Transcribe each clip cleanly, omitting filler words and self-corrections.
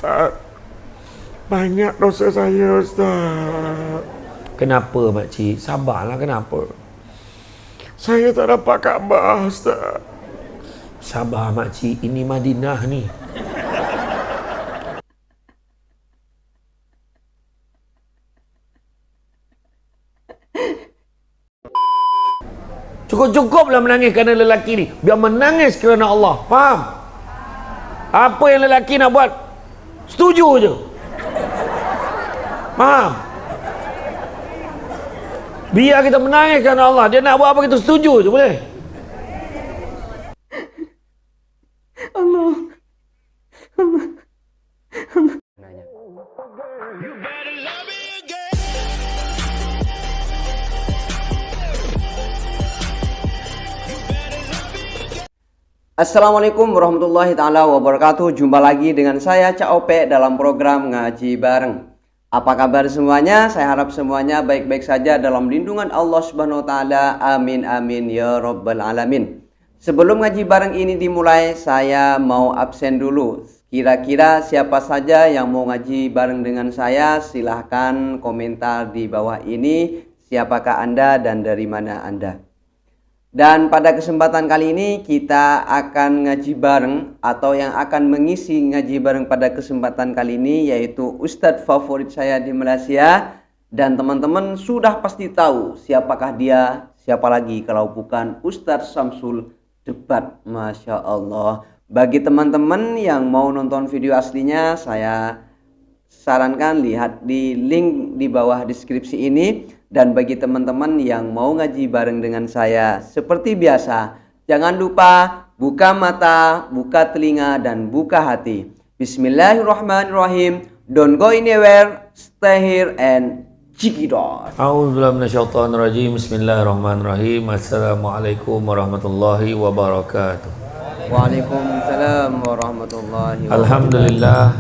Ustaz. Banyak dosa saya, Ustaz. Kenapa makcik? Sabarlah, kenapa? Saya tak dapat Kaabah, Ustaz. Sabar makcik, ini Madinah ni. Cukup-cukuplah menangis kerana lelaki ni. Biar menangis kerana Allah. Faham? Apa yang lelaki nak buat, setuju je. Faham? Biar kita menangis kerana Allah. Dia nak buat apa, kita setuju je, boleh? Allah. Assalamualaikum warahmatullahi taala wabarakatuh. Jumpa lagi dengan saya Cak Ope dalam program Ngaji Bareng. Apa kabar semuanya? Saya harap semuanya baik-baik saja dalam lindungan Allah Subhanahu wa taala. Amin amin ya rabbal alamin. Sebelum ngaji bareng ini dimulai, saya mau absen dulu. Kira-kira siapa saja yang mau ngaji bareng dengan saya? Silahkan komentar di bawah ini. Siapakah Anda dan dari mana Anda? Dan pada kesempatan kali ini kita akan ngaji bareng, atau yang akan mengisi ngaji bareng pada kesempatan kali ini yaitu Ustadz favorit saya di Malaysia. Dan teman-teman sudah pasti tahu siapakah dia, siapa lagi kalau bukan Ustadz Samsul Debat. Masya Allah. Bagi teman-teman yang mau nonton video aslinya, saya sarankan lihat di link di bawah deskripsi ini. Dan bagi teman-teman yang mau ngaji bareng dengan saya, seperti biasa, jangan lupa buka mata, buka telinga, dan buka hati. Bismillahirrahmanirrahim. Don't go anywhere, stay here and check it out. A'udzubillahi minasyaitonirrajim. Bismillahirrahmanirrahim. Assalamualaikum warahmatullahi wabarakatuh. Waalaikumsalam warahmatullahi wabarakatuh.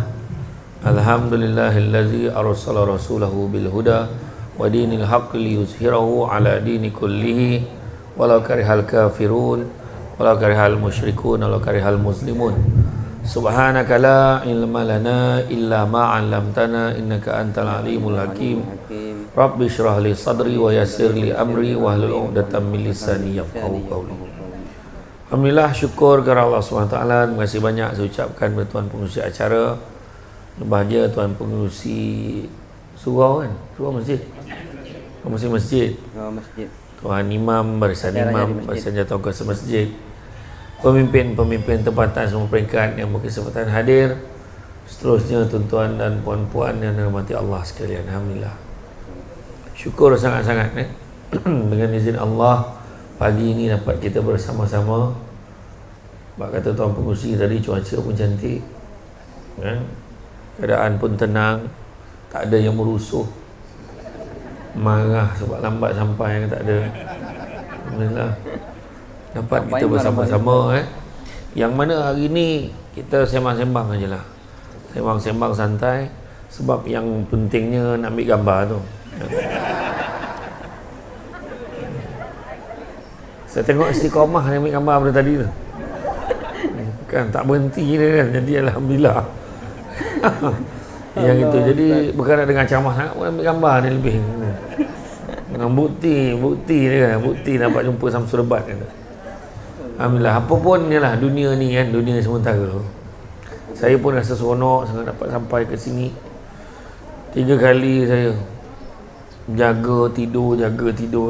Alhamdulillahillazi arsala rasulahu bil huda wa dinil haqqi liyuzhirahu ala dini kullihi walau karihal kafirun walau karihal musyrikun walau karihal muslimun. Subhanaka la ilma lana illa ma 'allamtana innaka antal alimul hakim. Rabbi shrah li sadri wa yassir li amri wahlul 'uqdatam min lisani yafqahu qawli. Alhamdulillah, syukur kepada Allah SWT. Terima kasih banyak saya ucapkan kepada tuan pengurusi acara. Bahagia tuan pengurusi surau kan? Surau masjid. Masjid. Tuan imam, barisan imam, barisan jatuh kuasa masjid. Pemimpin-pemimpin tempatan semua peringkat yang berkesempatan hadir. Seterusnya tuan-tuan dan puan-puan yang dirahmati Allah sekalian. Alhamdulillah. Syukur sangat-sangat dengan izin Allah pagi ini dapat kita bersama-sama. Sebab kata tuan pengurusi tadi, cuaca pun cantik kan? Keadaan pun tenang, tak ada yang merusuh, marah sebab lambat sampai yang tak ada. Alhamdulillah dapat kita bersama-sama yang mana hari ni kita sembang-sembang aje lah, sembang-sembang santai. Sebab yang pentingnya nak ambil gambar tu. Saya tengok istiqamah yang ambil gambar pada tadi tu kan, tak berhenti dia kan. Jadi alhamdulillah yang itu. Jadi berkaitan dengan ceramah sangat pun ambil gambar ni lebih dengan bukti dia kan, bukti dapat jumpa Samsul Debat kan. Alhamdulillah. Apa pun ialah dunia ni kan, dunia sementara. Saya pun rasa seronok sangat dapat sampai ke sini. 3 kali saya jaga tidur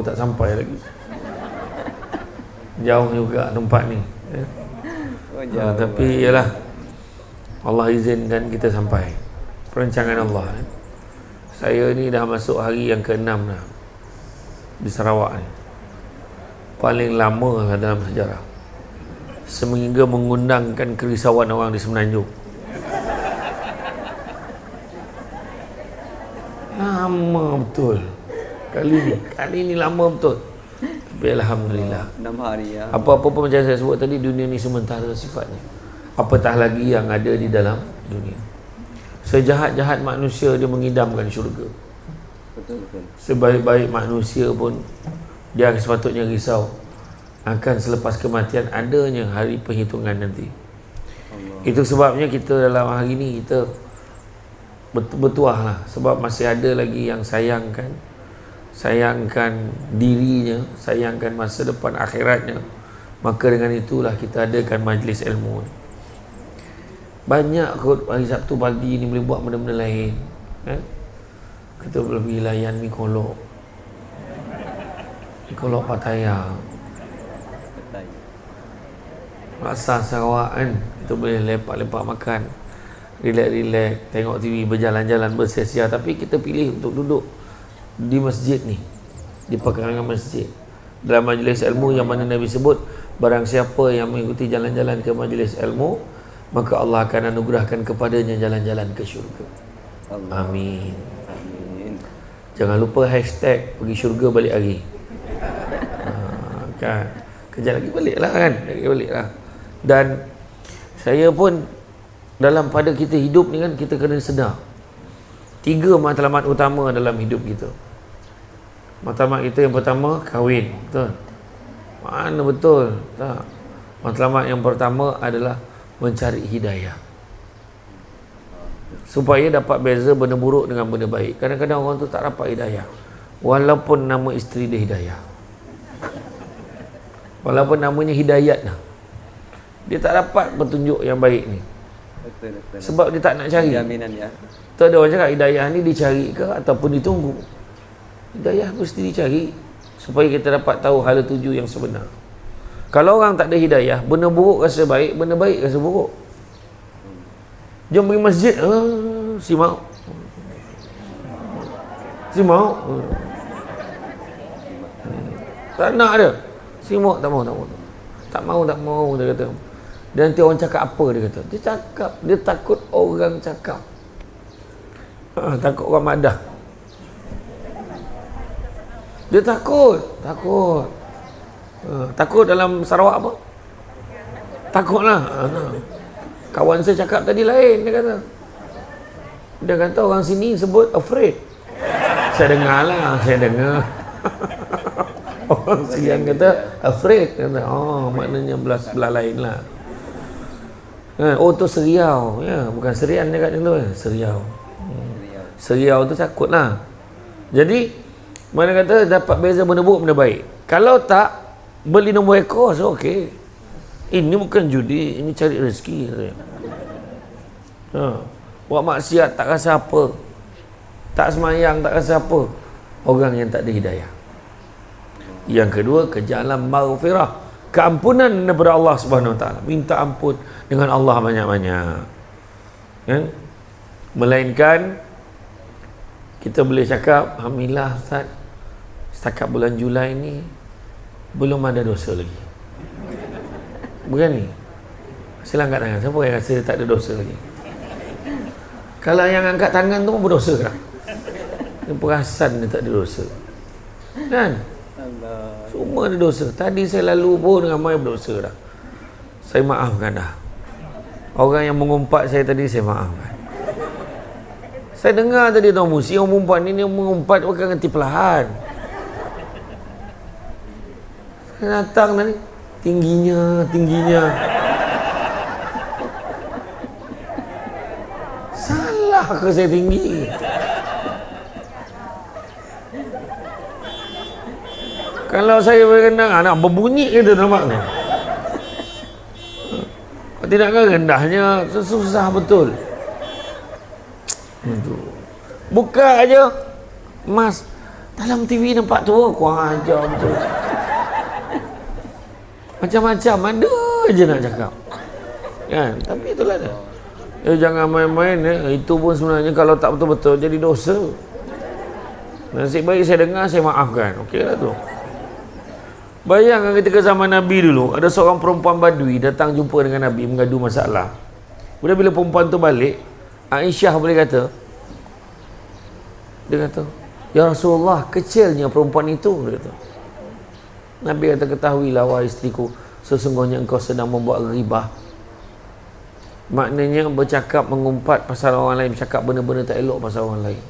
tak sampai lagi. Jauh juga tempat ni tapi ialah Allah izinkan kita sampai. Perancangan Allah. Saya ni dah masuk hari yang ke-6 dah di Sarawak ni. Paling lama dalam sejarah. Sehingga mengundangkan kerisauan orang di Semenanjung. Lama betul. Kali ni lama betul. Tapi alhamdulillah. 6 hari ya. Apa-apa pun macam saya sebut tadi, dunia ni sementara sifatnya. Apatah lagi yang ada di dalam dunia. Sejahat-jahat manusia dia mengidamkan syurga. Betul. Sebaik-baik manusia pun dia sepatutnya risau akan selepas kematian adanya hari perhitungan nanti. Allah. Itu sebabnya kita dalam hari ini kita bertuah lah, sebab masih ada lagi yang sayangkan dirinya, sayangkan masa depan akhiratnya. Maka dengan itulah kita adakan majlis ilmu ni. Banyak kot hari Sabtu pagi ni boleh buat benda-benda lain, kita boleh pergi layan Mikolog Pattaya, Laksa Sarawak kan. Kita boleh lepak-lepak makan, relax-relax, tengok TV, berjalan-jalan, bersia-sia. Tapi kita pilih untuk duduk di masjid ni, di pekarangan masjid, dalam majlis ilmu yang mana Nabi sebut, barang siapa yang mengikuti jalan-jalan ke majlis ilmu, maka Allah akan anugerahkan kepadanya jalan-jalan ke syurga. Amin. Jangan lupa hashtag pergi syurga balik hari. Kan kejap lagi balik lah kan, dan saya pun dalam pada kita hidup ni kan, kita kena sedar 3 matlamat utama dalam hidup kita. Matlamat kita yang pertama, kahwin. Betul? Mana betul? Tak. Matlamat yang pertama adalah mencari hidayah, supaya dapat beza benda buruk dengan benda baik. Kadang-kadang orang tu tak dapat hidayah, walaupun nama isteri dia Hidayah, walaupun namanya Hidayat lah, dia tak dapat petunjuk yang baik ni. Betul. Sebab dia tak nak cari. Jaminan ya. Tu ada orang cakap hidayah ni dicari ke ataupun ditunggu. Hidayah mesti dicari supaya kita dapat tahu hala tuju yang sebenar. Kalau orang tak ada hidayah, benda buruk rasa baik, benda baik rasa buruk. Jom pergi masjid, si mau. Tak nak dia. Si mau tak mau dia kata. Dan nanti orang cakap apa dia kata? Dia takut orang cakap. Takut orang madah. Dia takut. Takut dalam Sarawak apa? Takutlah. Kawan saya cakap tadi lain, dia kata. Dia kata orang sini sebut afraid. Saya dengar. Orang sini kata afraid. Kata, maknanya belah lain lah. Tu seriau. Ya, bukan serian dia kat situ. Seriau. Seriau tu takut lah. Jadi mana kata dapat beza benda buruk benda baik. Kalau tak, beli nombor ekor so okey. Ini bukan judi, ini cari rezeki. Buat maksiat tak rasa apa, tak semayang tak rasa apa. Orang yang tak ada hidayah. Yang kedua, kejalan maghfirah, keampunan daripada Allah Subhanahu Wa Taala. Minta ampun dengan Allah banyak-banyak. Kan? Melainkan kita boleh cakap, alhamdulillah Ustaz, setakat bulan Julai ni belum ada dosa lagi. Bukan ni? Sila angkat tangan. Siapa yang rasa tak ada dosa lagi? Kalau yang angkat tangan tu pun berdosa kan? Dia perasan dia tak ada dosa. Kan? Semua ada dosa. Tadi saya lalu pun ramai berdosa dah. Saya maafkan dah. Orang yang mengumpat saya tadi, saya maafkan. Saya dengar tadi tuan Musi, orang perempuan ni dia mengumpat bukan ngerti perlahan. Saya datang tadi, tingginya. Salah ke saya tinggi? Kalau saya berkenang, nak berbunyi ke dia nampak tu? Tidak kan rendahnya, susah betul. Buka aja, Mas, dalam TV nampak tua, kurang ajar betul. Macam-macam ada je nak cakap. Kan? Tapi itulah dia. Jangan main-main itu pun sebenarnya kalau tak betul-betul jadi dosa. Nasib baik saya dengar, saya maafkan. Okeylah tu. Bayangkan ketika zaman Nabi dulu, ada seorang perempuan Badui datang jumpa dengan Nabi mengadu masalah. Bila perempuan tu balik, Aisyah boleh kata, dia kata, ya Rasulullah, kecilnya perempuan itu. Dia kata. Nabi kata, ketahuilah wahai isteriku, sesungguhnya engkau sedang membuat ghibah. Maknanya bercakap, mengumpat pasal orang lain, bercakap benda-benda tak elok pasal orang lain.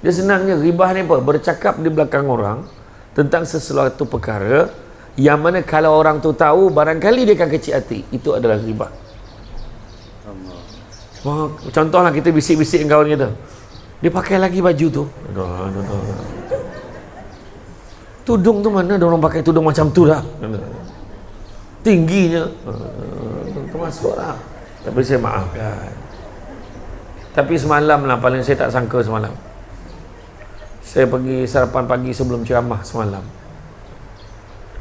Dia senangnya ghibah ni apa? Bercakap di belakang orang tentang sesuatu perkara yang mana kalau orang tu tahu, barangkali dia akan kecil hati. Itu adalah ghibah. Contohlah kita bisik-bisik dengan kawan kita, dia pakai lagi baju tu. Tudung tu mana ada orang pakai tudung macam tu dah, tingginya, termasuk lah. Tapi saya maafkan. Tapi semalam lah, paling saya tak sangka semalam, saya pergi sarapan pagi sebelum ceramah semalam,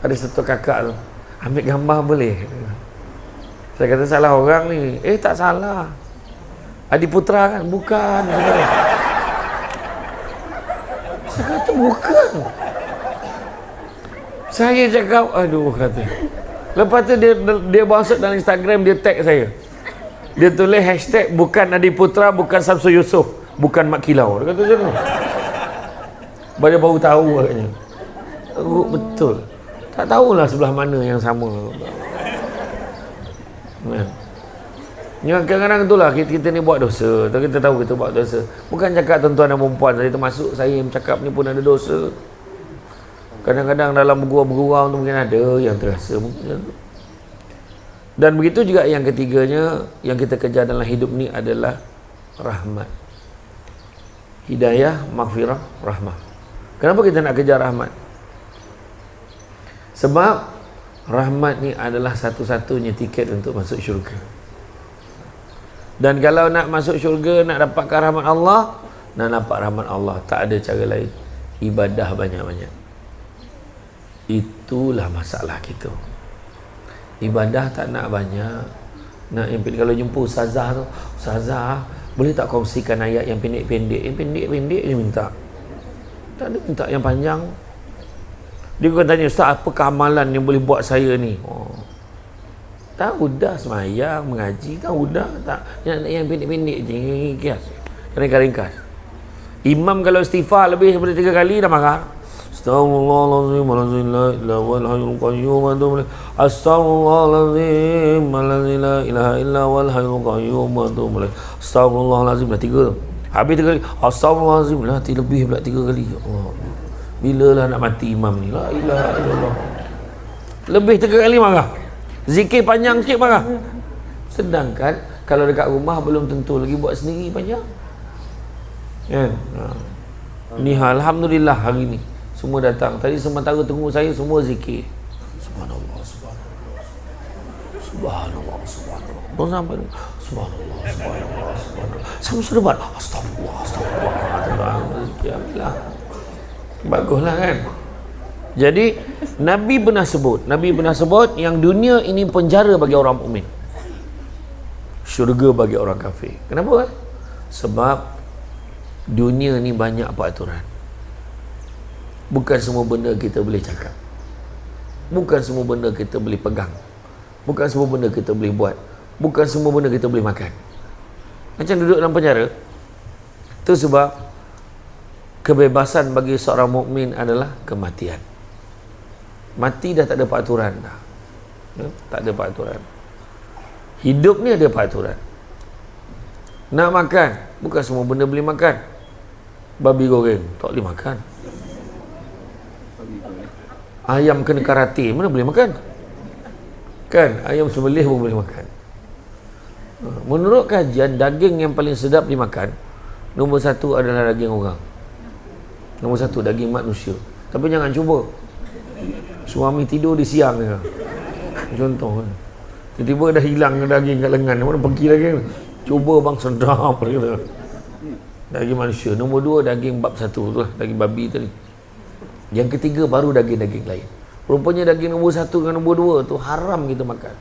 ada satu kakak tu, ambil gambar boleh? Saya kata salah orang ni. Tak salah, Adiputra kan? Bukan. Saya kata bukan. Saya cakap, aduh, kata. Lepas tu dia masuk dalam Instagram, dia tag saya. Dia tulis hashtag bukan Adiputra, bukan Samsul Yusof, bukan Mak Kilau. Dia kata macam tu. Dia baru tahu agaknya. Betul. Tak tahulah sebelah mana yang sama. Ya, kadang-kadang itulah kita ni buat dosa. Kita tahu kita buat dosa. Bukan cakap tuan-tuan dan perempuan, saya termasuk saya yang cakap ni pun ada dosa. Kadang-kadang dalam bergurau-bergurau tu mungkin ada yang terasa mungkin. Dan begitu juga yang ketiganya, yang kita kejar dalam hidup ni adalah rahmat. Hidayah, maghfirah, rahmah. Kenapa kita nak kejar rahmat? Sebab rahmat ni adalah satu-satunya tiket untuk masuk syurga. Dan kalau nak masuk syurga, nak dapatkan rahmat Allah, nak dapat rahmat Allah, tak ada cara lain, ibadah banyak-banyak. Itulah masalah kita. Ibadah tak nak banyak. Nak yang kalau jumpa ustazah tu, ustazah boleh tak kongsikan ayat yang pendek-pendek? Yang pendek-pendek dia minta. Tak ada minta yang panjang. Dia akan tanya, ustaz, apakah amalan yang boleh buat saya ni? Tahu dah semayang, mengaji, tahu dah. Tak, yang pendek-pendek je, ringkas. Imam kalau istighfar lebih daripada 3 kali dah marah. Astaghfirullahalazim, la ilaha wal hayyul qayyum, astaghfirullahalazim, la ilaha illa wal hayyul qayyum, astaghfirullahalazim, dah 3 tu. Habis 3 kali, astaghfirullahalazim, dah lebih pula 3 kali. Ya Allah. Bila lah nak mati imam ni? La ilaha illallah. Lebih 3 kali marah. Zikir panjang sikit marah. Sedangkan kalau dekat rumah belum tentu lagi buat sendiri panjang. Kan? Ni alhamdulillah hari ni semua datang. Tadi sementara tunggu saya semua zikir. Subhanallah, subhanallah. Subhanallah, subhanallah. Belum sampai ni. Subhanallah, subhanallah, subhanallah. Sama sudah buat. Astagfirullah, astagfirullah. Zikirlah. Baguslah kan. Jadi Nabi pernah sebut yang dunia ini penjara bagi orang mukmin, syurga bagi orang kafir. Kenapa? Sebab dunia ni banyak peraturan. Bukan semua benda kita boleh cakap, bukan semua benda kita boleh pegang, bukan semua benda kita boleh buat, bukan semua benda kita boleh makan. Macam duduk dalam penjara. Itu sebab kebebasan bagi seorang mukmin adalah kematian. Mati dah tak ada peraturan dah. Tak ada peraturan. Hidup ni ada peraturan. Nak makan, bukan semua benda boleh makan. Babi goreng tak boleh makan. Ayam kena karate, mana boleh makan? Kan, ayam sembelih pun boleh makan. Menurut kajian, daging yang paling sedap dimakan, nombor 1 adalah daging orang. Nombor 1 daging manusia. Tapi jangan cuba. Suami tidur di siang je. Contoh kan. Tiba-tiba dah hilang daging kat lengan. Mana pergi lagi? Cuba bang, sedap kata. Daging manusia. Nombor 2 daging bab 1 tu lah, daging babi tadi. Yang ketiga baru daging-daging lain. Rupanya daging nombor 1 dengan nombor 2 tu haram kita makan.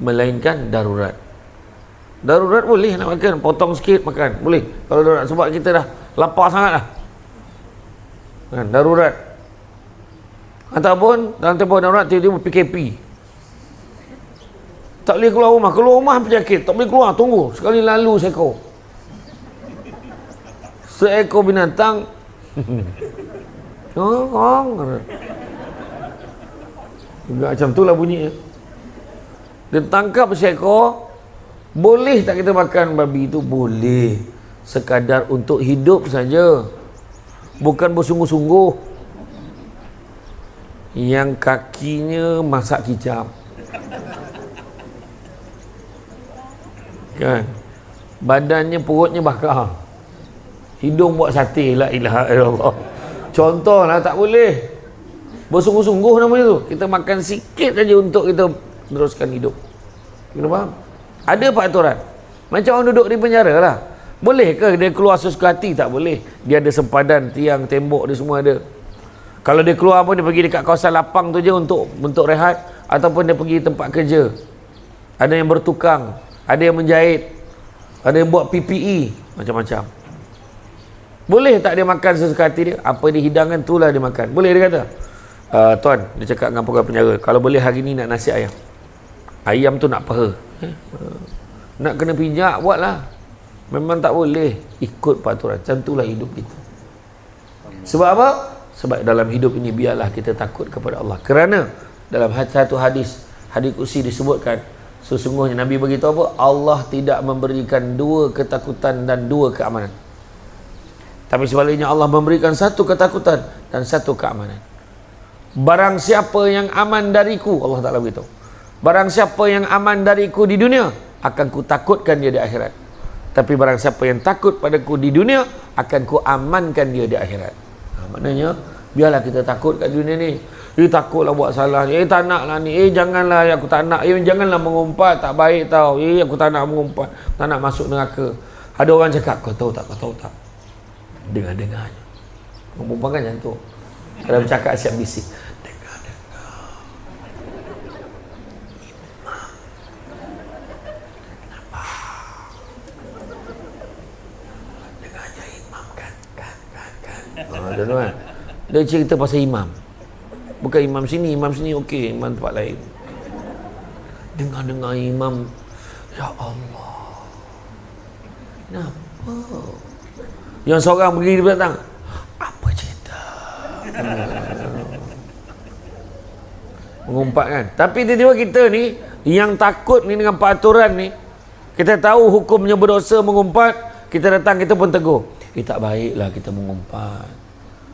Melainkan darurat. Darurat boleh nak makan, potong sikit makan, boleh. Kalau darurat sebab kita dah lapar sangat lah. Kan, darurat. Ataupun dalam tempoh darurat tiba-tiba PKP. Tak boleh keluar rumah penyakit, tak boleh keluar, tunggu. Sekali lalu seekor binatang juga macam tu lah bunyinya. Dia tangkap seekor. Boleh tak kita makan babi itu? Boleh. Sekadar untuk hidup saja, bukan bersungguh-sungguh. Yang kakinya masak kicap, Kan? Badannya, perutnya bakar. Hidung buat sate, la ilaha illallah. Contohlah, tak boleh. Bersungguh-sungguh namanya tu. Kita makan sikit saja untuk kita teruskan hidup. Kena faham? Ada peraturan. Macam orang duduk di penjara lah. Boleh ke dia keluar sesuka hati? Tak boleh. Dia ada sempadan, tiang, tembok, dia semua ada. Kalau dia keluar pun, dia pergi dekat kawasan lapang tu je untuk rehat. Ataupun dia pergi tempat kerja. Ada yang bertukang, ada yang menjahit, ada yang buat PPE, macam-macam. Boleh tak dia makan sesuka hati dia? Apa dia hidangan, itulah dia makan. Boleh dia kata, tuan, dia cakap dengan pegawai penjara, kalau boleh hari ni nak nasi ayam. Ayam tu nak paha. Nak kena pijak, buatlah. Memang tak boleh ikut peraturan. Macam itulah hidup kita. Sebab apa? Sebab dalam hidup ini biarlah kita takut kepada Allah. Kerana dalam satu hadis kursi disebutkan, sesungguhnya Nabi beritahu apa? Allah tidak memberikan dua ketakutan dan dua keamanan. Tapi sebaliknya Allah memberikan satu ketakutan dan satu keamanan. Barang siapa yang aman dariku, Allah Ta'ala beritahu, barang siapa yang aman dariku di dunia, akan ku takutkan dia di akhirat. Tapi barang siapa yang takut padaku di dunia, akan ku amankan dia di akhirat. Maknanya, biarlah kita takut kat dunia ni. Takutlah buat salah ni. Tak nak lah ni. Janganlah, aku tak nak. Janganlah mengumpat, tak baik tau. Aku tak nak mengumpat, tak nak masuk neraka. Ada orang cakap, kau tahu tak, kau tahu tak. Dengar-dengar je. Perempuan kan macam tu. Kalau bercakap siap bisik. Tuan-tuan, dia cerita pasal imam. Bukan imam sini okey, imam tempat lain. Dengar-dengar imam, ya Allah, kenapa? Yang seorang pergi di belakang, apa cerita? Mengumpat kan. Tapi tiba-tiba kita ni, yang takut ni dengan peraturan ni, kita tahu hukumnya berdosa mengumpat, kita datang, kita pun tegur. Tak baiklah kita mengumpat.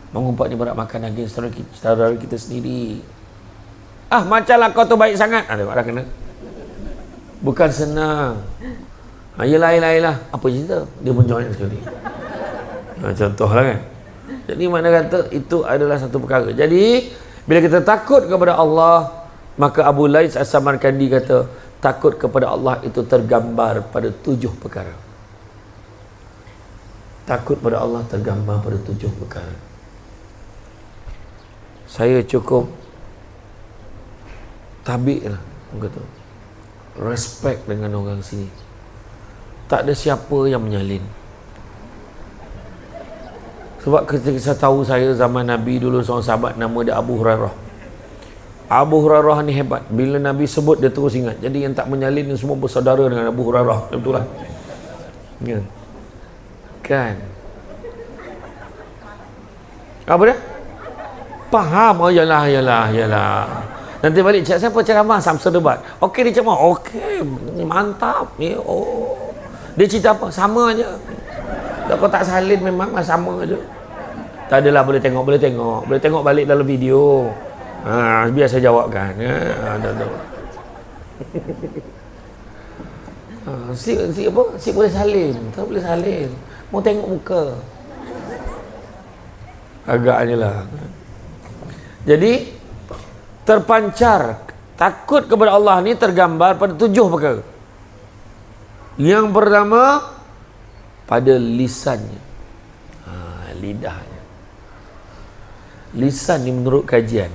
Mengumpat ni berat makan daging saudara kita sendiri. Macamlah kau tu baik sangat. Tengoklah kena. Bukan senang. Yelah. Apa cerita? Dia pun join sekali. Contohlah kan. Jadi mana kata itu adalah satu perkara. Jadi bila kita takut kepada Allah, maka Abu Lais As-Samarkandi kata, takut kepada Allah itu tergambar pada 7 perkara. Takut pada Allah tergambar pada 7 perkara. Saya cukup tabik lah, kata, respect dengan orang sini. Tak ada siapa yang menyalin. Sebab ketika saya tahu, saya zaman Nabi dulu, seorang sahabat nama dia Abu Hurairah. Abu Hurairah ni hebat. Bila Nabi sebut, dia terus ingat. Jadi yang tak menyalin ni semua bersaudara dengan Abu Hurairah. Betul lah. Ya. Kan? Apa dia? Faham. Yalah. Nanti balik cakap, siapa ceramah? Samsul Debat. Okey, dia ceramah. Okey, mantap. Dia cerita apa? Sama aja. Kalau kau tak salin memang sama aja. Tak adalah, boleh tengok balik dalam video. Biar saya jawabkan. Si boleh salin. Tak boleh salin. Mau tengok muka. Agaknya lah. Jadi terpancar takut kepada Allah ni tergambar pada 7 perkara. Yang pertama, pada lisannya, lidahnya. Lisan ni menurut kajian,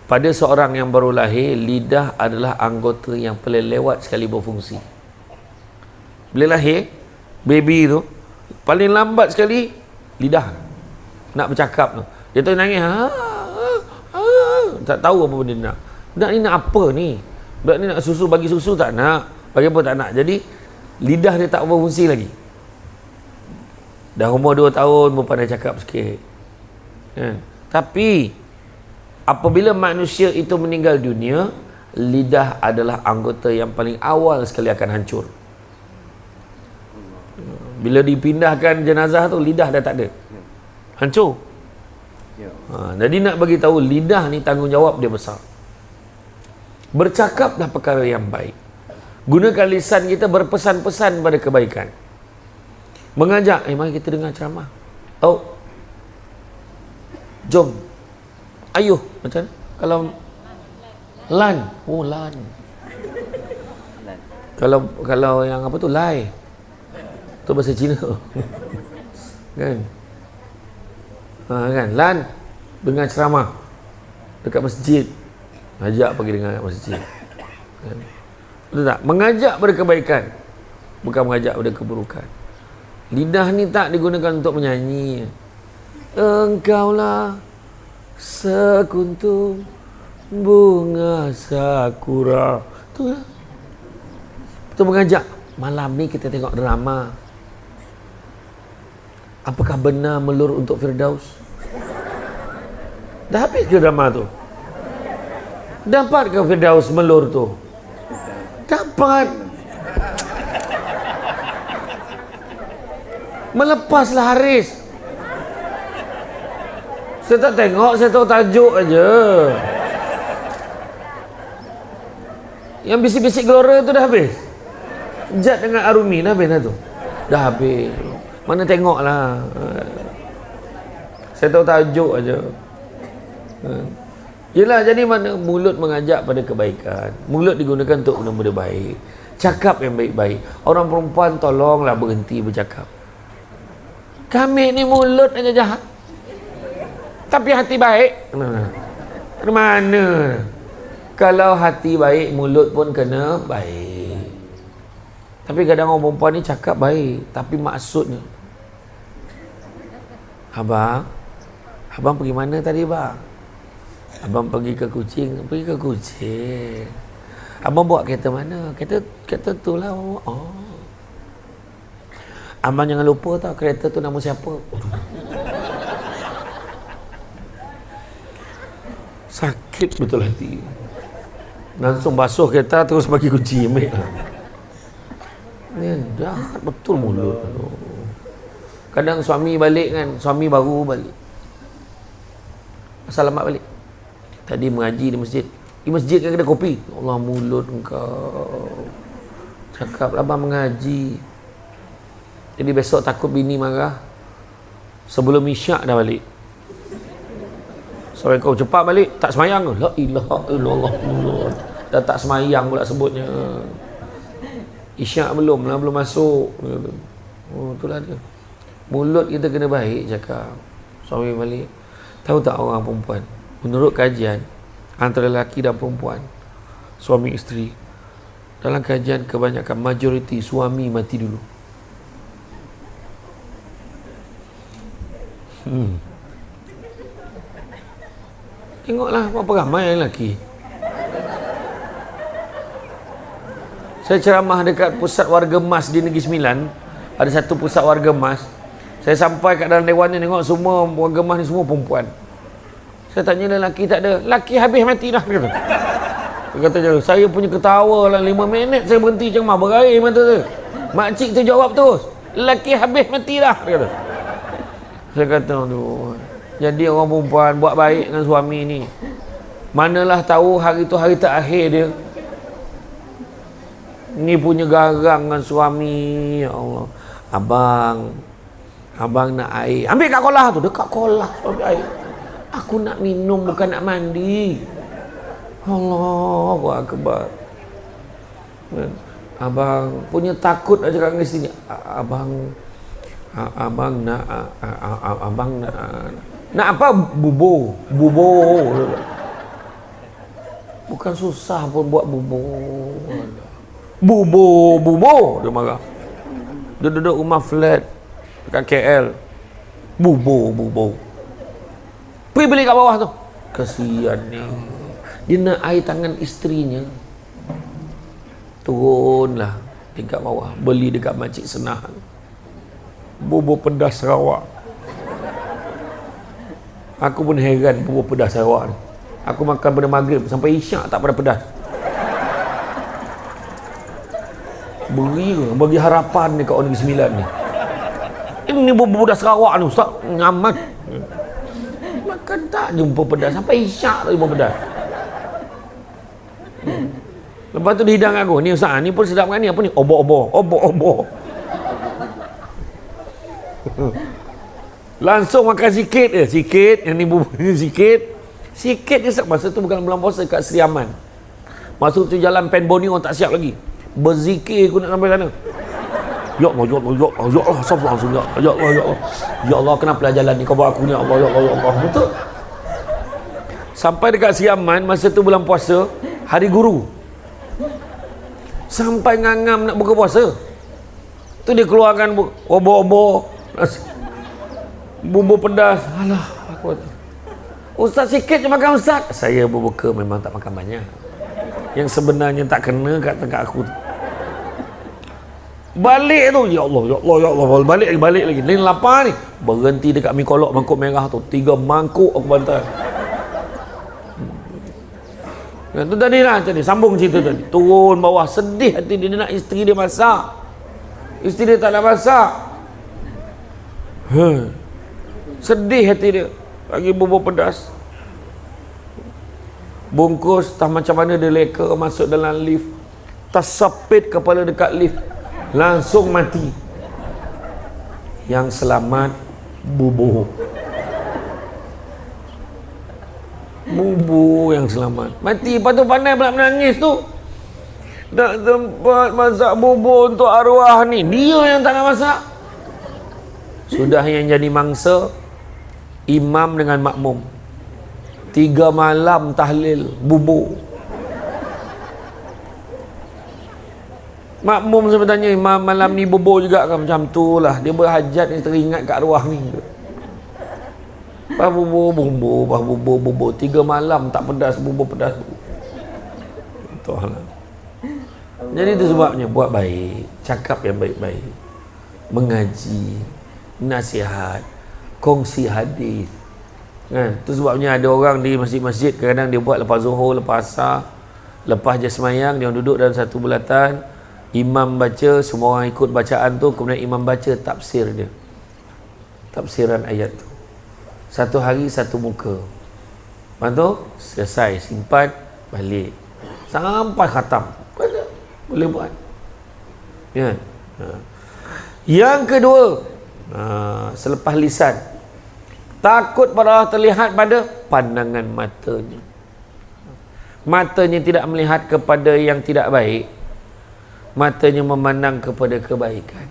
pada seorang yang baru lahir, lidah adalah anggota yang paling lewat sekali berfungsi. Bila lahir, baby tu paling lambat sekali lidah nak bercakap tu. Dia tu nangis, tak tahu apa benda nak. Budak ni nak apa ni? Budak ni nak susu, bagi susu tak nak, bagi apa tak nak. Jadi lidah dia tak berfungsi lagi. Dah umur 2 tahun pun pandai cakap sikit. Tapi apabila manusia itu meninggal dunia, lidah adalah anggota yang paling awal sekali akan hancur. Bila dipindahkan jenazah tu, lidah dah tak ada, hancur. Jadi nak bagi tahu, lidah ni tanggungjawab dia besar. Bercakaplah perkara yang baik, Gunakan lisan kita berpesan-pesan pada kebaikan. Mengajak, mari kita dengar ceramah. Oh, jom. Ayuh, macam mana? Kalau lan, oh lan. Kalau yang apa tu, lai. Tu bahasa Cina. Kan? Kan? Lan dengar ceramah dekat masjid. Ajak pergi dengar kat masjid. Kan? Betul tak? Mengajak pada kebaikan, bukan mengajak pada keburukan. Lidah ni tak digunakan untuk menyanyi. Engkaulah sekuntum bunga sakura. Tu lah. Betul, mengajak. Malam ni kita tengok drama. Apakah benar melur untuk Firdaus? Dah habis ke drama tu? Dapat ke Firdaus melur tu? Dapat. Melepaslah Haris. Saya tak tengok, saya tahu tajuk aja. Yang bisik-bisik Gelora tu dah habis. Jad dengan Arumi dah habis dah tu. Dah habis. Mana tengok lah. Saya tahu tajuk aja. Yelah, jadi mana mulut mengajak pada kebaikan. Mulut digunakan untuk benda-benda baik. Cakap yang baik-baik. Orang perempuan tolonglah berhenti bercakap. Kami ni mulut aja jahat, tapi hati baik. Dari mana? Kalau hati baik, mulut pun kena baik. Tapi kadang orang perempuan ni cakap baik, tapi maksudnya, Abang pergi mana tadi bang? Abang pergi ke Kuching. Pergi ke Kuching. Abang bawa kereta mana? Kereta tu lah. Oh. Abang jangan lupa tau, kereta tu nama siapa. Sakit betul hati. Langsung basuh kereta, terus bagi kunci. Ambil. Ni jahat betul mulut. Kadang suami balik kan, suami baru balik. Selamat balik. Tadi mengaji di masjid. Di masjid kan ada kopi. Allah, mulut engkau. Cakap abang mengaji. Jadi besok takut bini marah. Sebelum isyak dah balik. Sampai kau cepat balik, tak semayang. La ilaha illallah. Dah tak semayang pula sebutnya. Isyak belum masuk. Oh, itulah dia. Mulut kita kena baik cakap. Suami balik. Tahu tak orang perempuan, menurut kajian antara lelaki dan perempuan, suami isteri, dalam kajian kebanyakan majoriti suami mati dulu. Tengoklah berapa ramai lelaki. Saya ceramah dekat pusat warga emas di Negeri Sembilan. Ada satu pusat warga emas. Saya sampai kat dalam dewan ni, tengok semua warga emas ni semua perempuan. Saya tanya lelaki, tak ada. Lelaki habis mati dah. Dia kata je, saya punya ketawa lah 5 minit saya berhenti ceramah, berair mata tu. Makcik tu jawab terus, lelaki habis mati dah. Dia kata. Saya kata, aduh. Jadi orang perempuan buat baik dengan suami ni. Manalah tahu hari tu hari terakhir dia. Ni punya garang dengan suami. Ya Allah. Abang nak air. Ambil kat kolah tu. Dekat kolah ambil air. Aku nak minum, bukan nak mandi. Allahu Akbar. Abang punya takut aja kat sini. Abang nak apa? Bubo. Bukan susah pun buat bubo. Dia marah. Dia duduk rumah flat dekat KL. Bubo. Pergi beli kat bawah tu. Kesian ni. Dia nak air tangan isterinya. Turunlah tingkat bawah. Beli dekat Makcik Senah. Bubur pedas Sarawak. Aku pun heran bubur pedas Sarawak ni. Aku makan pada maghrib sampai isyak tak pada pedas. Bagi harapan dekat orang Negeri Sembilan ni. Ini bubur pedas Sarawak ni Ustaz. Ngamat. Makan tak jumpa pedas sampai isyak tak jumpa pedas. Lepas tu dia hidang aku. Ni Ustaz, ni pun sedap kan ni. Apa ni? Obor. Langsung makan sikit je. Sikit. Yang ni bubur ni sikit. Sikit je. Masa tu bukan bulan puasa kat Seri Aman. Masuk tu jalan Pen Borneo tak siap lagi. Berzikir aku nak sampai sana. Ya Allah, ya Allah, ya Allah, ya Allah, sabar langsung, ya Allah, ya Allah, ya Allah. Ya Allah, kenapa jalan ni kau bawa aku ni, ya Allah, ya Allah, ya Allah. Betul? Sampai dekat Seri Aman, masa tu bulan puasa, hari guru. Sampai ngangam nak buka puasa. Tu dia keluarkan obor-obor, bubur pedas. Alah, aku kata, Ustaz sikit je makan Ustaz. Saya berbuka memang tak makan banyak. Yang sebenarnya tak kena kat aku tu. Balik tu, ya Allah, ya Allah, ya Allah, balik lagi. Lain lapar ni. Berhenti dekat mi kolok mangkuk merah tu. 3 mangkuk aku bantai. Itu tadi lah, sambung cerita tadi. Turun bawah, sedih hati dia nak isteri dia masak. Isteri dia tak nak masak. Sedih hati dia. Lagi bubur pedas. Bungkus, tak macam mana dia leka masuk dalam lift. Tersepit kepala dekat lift. Langsung mati. Yang selamat bubur. Bubur yang selamat. Mati. Lepas tu pandai pula menangis tu. Tak sempat masak bubur untuk arwah ni. Dia yang tak nak masak. Sudah yang jadi mangsa imam dengan makmum. 3 malam tahlil bubur. Makmum saya bertanya, imam malam ni bubur juga kan? Macam tu lah. Dia berhajat ni teringat kat arwah ni. Pas bubur. 3 malam tak pedas, bubur pedas. Betul lah. Jadi itu sebabnya buat baik. Cakap yang baik-baik. Mengaji. Nasihat. Kongsi hadis. Kan? Itu sebabnya ada orang di masjid-masjid kadang-kadang dia buat lepas zuhur, lepas asar, lepas je semayang, dia duduk dalam satu bulatan, imam baca, semua orang ikut bacaan tu, kemudian imam baca tafsir dia, tafsiran ayat tu, satu hari satu muka. Lepas tu selesai, simpan, balik sampai khatam. Boleh buat ya. Yang kedua, selepas lisan, takut pada Allah terlihat pada pandangan matanya. Matanya tidak melihat kepada yang tidak baik. Matanya memandang kepada kebaikan.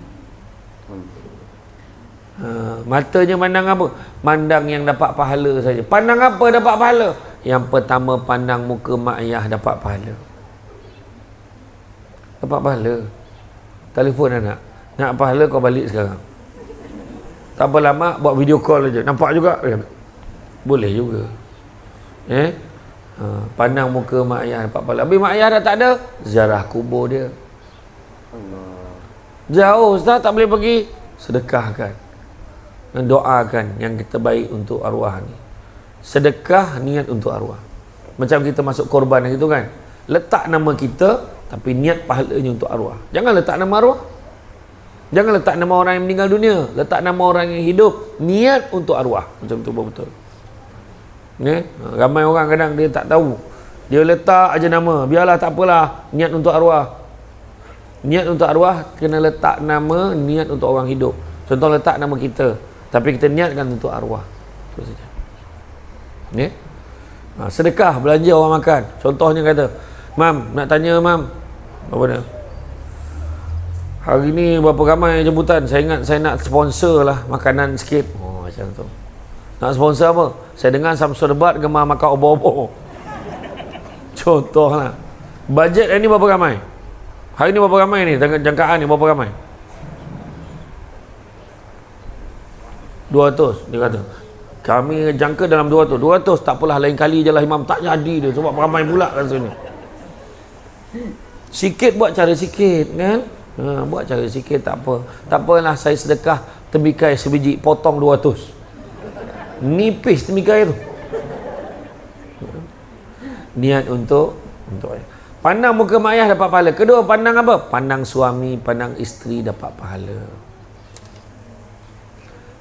Matanya mandang apa? Mandang yang dapat pahala saja. Pandang apa dapat pahala? Yang pertama, pandang muka mak ayah dapat pahala. Dapat pahala. Telefon anak. Nak pahala kau balik sekarang. Tak apa lama, buat video call aja. Nampak juga? Boleh juga. Pandang muka mak ayah dapat pahala. Habis mak ayah dah tak ada, ziarah kubur dia. Jauh Ustaz, tak boleh pergi. Sedekahkan. Dan doakan yang kita baik untuk arwah ni. Sedekah niat untuk arwah. Macam kita masuk korban gitu kan. Letak nama kita, tapi niat pahalanya untuk arwah. Jangan letak nama arwah. Jangan letak nama orang yang meninggal dunia. Letak nama orang yang hidup. Niat untuk arwah. Macam tu betul. Ramai orang kadang dia tak tahu. Dia letak aja nama. Biarlah tak apalah. Niat untuk arwah. Niat untuk arwah kena letak nama, niat untuk orang hidup. Contoh letak nama kita, tapi kita niatkan untuk arwah. Itu saja. Sedekah, belanja orang makan. Contohnya kata, Mam, nak tanya Mam, apa dia? Hari ni berapa ramai jemputan? Saya ingat saya nak sponsor lah makanan sikit. Oh, macam tu. Nak sponsor apa? Saya dengar Samsul Debat gemar makan obor-obor. Contoh lah. Bajet ni berapa ramai? Hari ni berapa ramai ni? Jangkaan ni berapa ramai? 200, dia kata. Kami jangka dalam 200. 200 tak apalah, lain kali je lah Imam. Tak jadi dia sebab ramai pula kat sini. Sikit buat cara sikit kan? Buat cara sikit tak apa. Tak apalah, saya sedekah temikai sebiji, potong 200. Nipis temikai tu. Niat untuk pandang muka mak ayah dapat pahala. Kedua, pandang apa? Pandang suami, pandang isteri dapat pahala.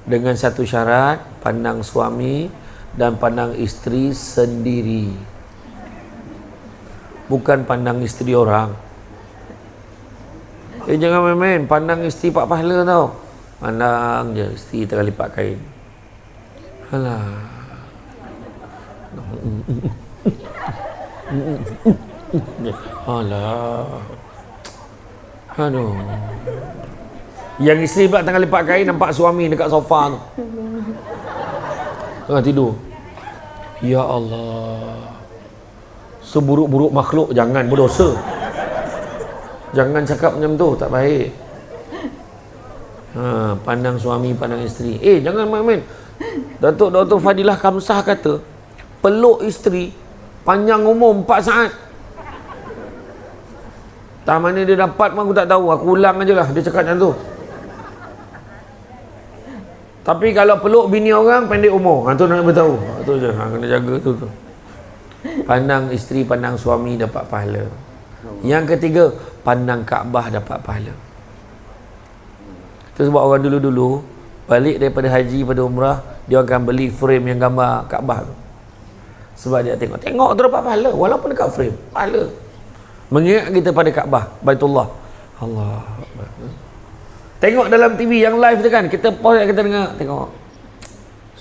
Dengan satu syarat, pandang suami dan pandang isteri sendiri. bukan pandang isteri orang. Jangan main-main pandang isteri pak pahala tau. Pandang je isteri tengah lipat kain. Alah. Alah. Aduh. Yang isteri pula tengah lipat kain, nampak suami dekat sofa tu. Tengah tidur. Ya Allah. Seburuk-buruk makhluk jangan berdosa. Jangan cakap macam tu, tak baik. Pandang suami, pandang isteri. Jangan main-main. Datuk Fadilah Kamsah kata, peluk isteri panjang umur 4 saat. Tak mana dia dapat pun aku tak tahu. Aku ulang aje lah dia cakap macam tu. Tapi kalau peluk bini orang pendek umur. Tu nak beritahu. Tu je. Kena jaga tu. Pandang isteri, pandang suami dapat pahala. Yang ketiga, pandang Kaabah dapat pahala. Itu sebab orang dulu-dulu balik daripada haji pada umrah, dia akan beli frame yang gambar Kaabah tu. Sebab dia tengok tu dapat pahala walaupun dekat frame. Pahala. Mengingat kita pada Kaabah, Baitullah. Allah. Tengok dalam TV yang live tu kan, kita pause, kita dengar, tengok.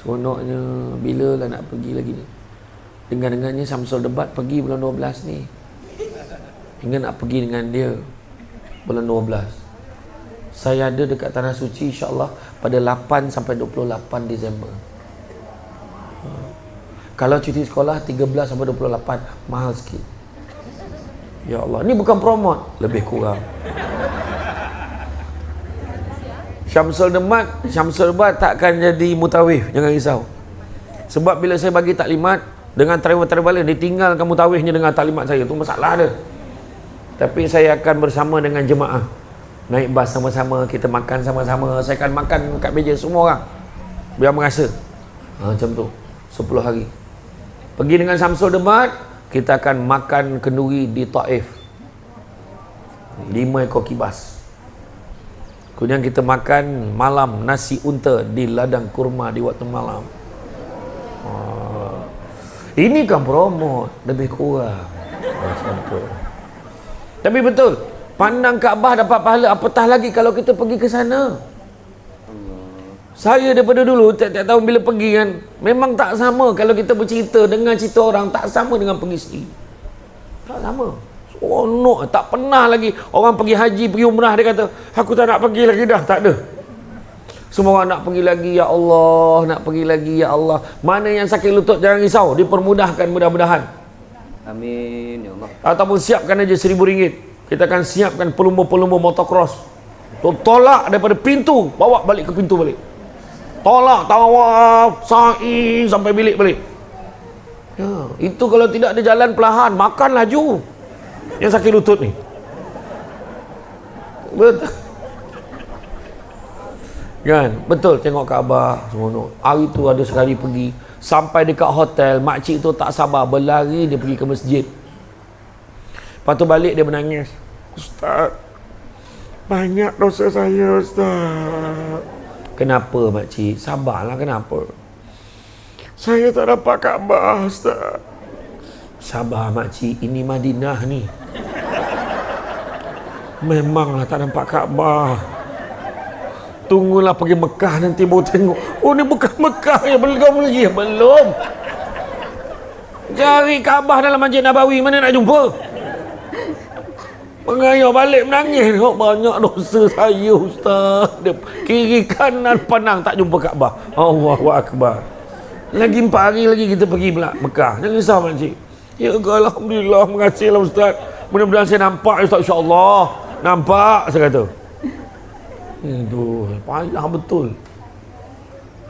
Seronoknya bila lah nak pergi lagi ni. Dengar-dengarnya Syamsul Debat pergi bulan 12 ni. Hingga nak pergi dengan dia bulan 12. Saya ada dekat Tanah Suci insya-Allah pada 8 sampai 28 Disember. Kalau cuti sekolah 13 sampai 28 mahal sikit. Ya Allah, ni bukan promote, lebih kurang. Syamsul Debat takkan jadi mutawif, jangan risau. Sebab bila saya bagi taklimat dengan tarikh ditinggalkan mutawifnya dengan taklimat saya, tu masalah dia. Tapi saya akan bersama dengan jemaah. Naik bas sama-sama, kita makan sama-sama. Saya akan makan kat meja semua orang. Biar merasa. Macam tu. 10 hari. Pergi dengan Syamsul Debat, kita akan makan kenduri di Taif. 5 ekor kibas. Kemudian kita makan malam nasi unta di ladang kurma di waktu malam. Ini kan promote, lebih kurang. Macam tu. Tapi betul, pandang Kaabah dapat pahala, apatah lagi kalau kita pergi ke sana. Saya daripada dulu tiap-tiap tahun bila pergi kan, memang tak sama kalau kita bercerita dengan cerita orang, tak sama dengan pergi sendiri. Tak sama. Seronok, tak pernah lagi orang pergi haji, pergi umrah dia kata, aku tak nak pergi lagi dah, tak ada. Semua orang nak pergi lagi, ya Allah, nak pergi lagi, ya Allah. Mana yang sakit lutut jangan risau, dipermudahkan mudah-mudahan. Amin ya Allah. Ataupun siapkan aja RM1,000. Kita akan siapkan pelumba-pelumba motocross. Tolak daripada pintu, bawa balik ke pintu balik. Tolak, tawaf, sa'i sampai bilik balik. Ya, itu kalau tidak ada jalan perlahan, makan laju. Yang sakit lutut ni. Betul. Kan? Betul, tengok Kaabah seronok. Hari tu ada sekali pergi sampai dekat hotel, makcik tu tak sabar berlari dia pergi ke masjid. Lepas tu balik dia menangis. Ustaz, banyak dosa saya Ustaz. Kenapa makcik? Sabarlah, kenapa? Saya tak dapat Kaabah Ustaz. Sabar makcik, ini Madinah ni. Memanglah tak nampak Kaabah. Tunggulah pergi Mekah nanti baru tengok. Oh ni bukan Mekah ya, belum lagi. Belum. Cari Kaabah dalam Masjid Nabawi, mana nak jumpa? Pengayuh balik menangis. Tengok banyak dosa saya Ustaz. Dia kiri kanan pandang tak jumpa Kaabah. Allahu Akbar. Lagi 4 hari lagi kita pergi pula Mekah. Jangan risau makcik. Ya Alhamdulillah, mengasihlah Ustaz. Mudah-mudahan saya nampak Ustaz, insya-Allah. Nampak saya kata. Aduh, payah betul.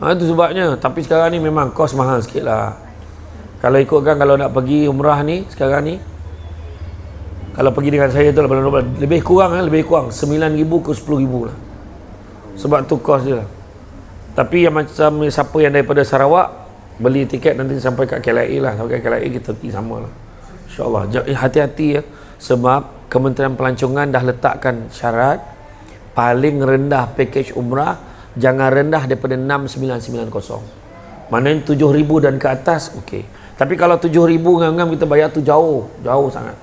Itu sebabnya. Tapi sekarang ni memang kos mahal sikit lah. Kalau ikutkan, kalau nak pergi umrah ni sekarang ni, kalau pergi dengan saya tu lebih kurang 9,000 ke 10,000 lah. Sebab tu kos dia lah. Tapi yang macam siapa yang daripada Sarawak beli tiket nanti sampai kat KLIA lah. Sampai kat KLIA kita pergi sama lah, InsyaAllah. Hati-hati ya. Sebab Kementerian Pelancongan dah letakkan syarat paling rendah pakej umrah jangan rendah daripada 6,990. Maknanya 7,000 dan ke atas okey. Tapi kalau 7,000 ngam-ngam kita bayar tu jauh sangat.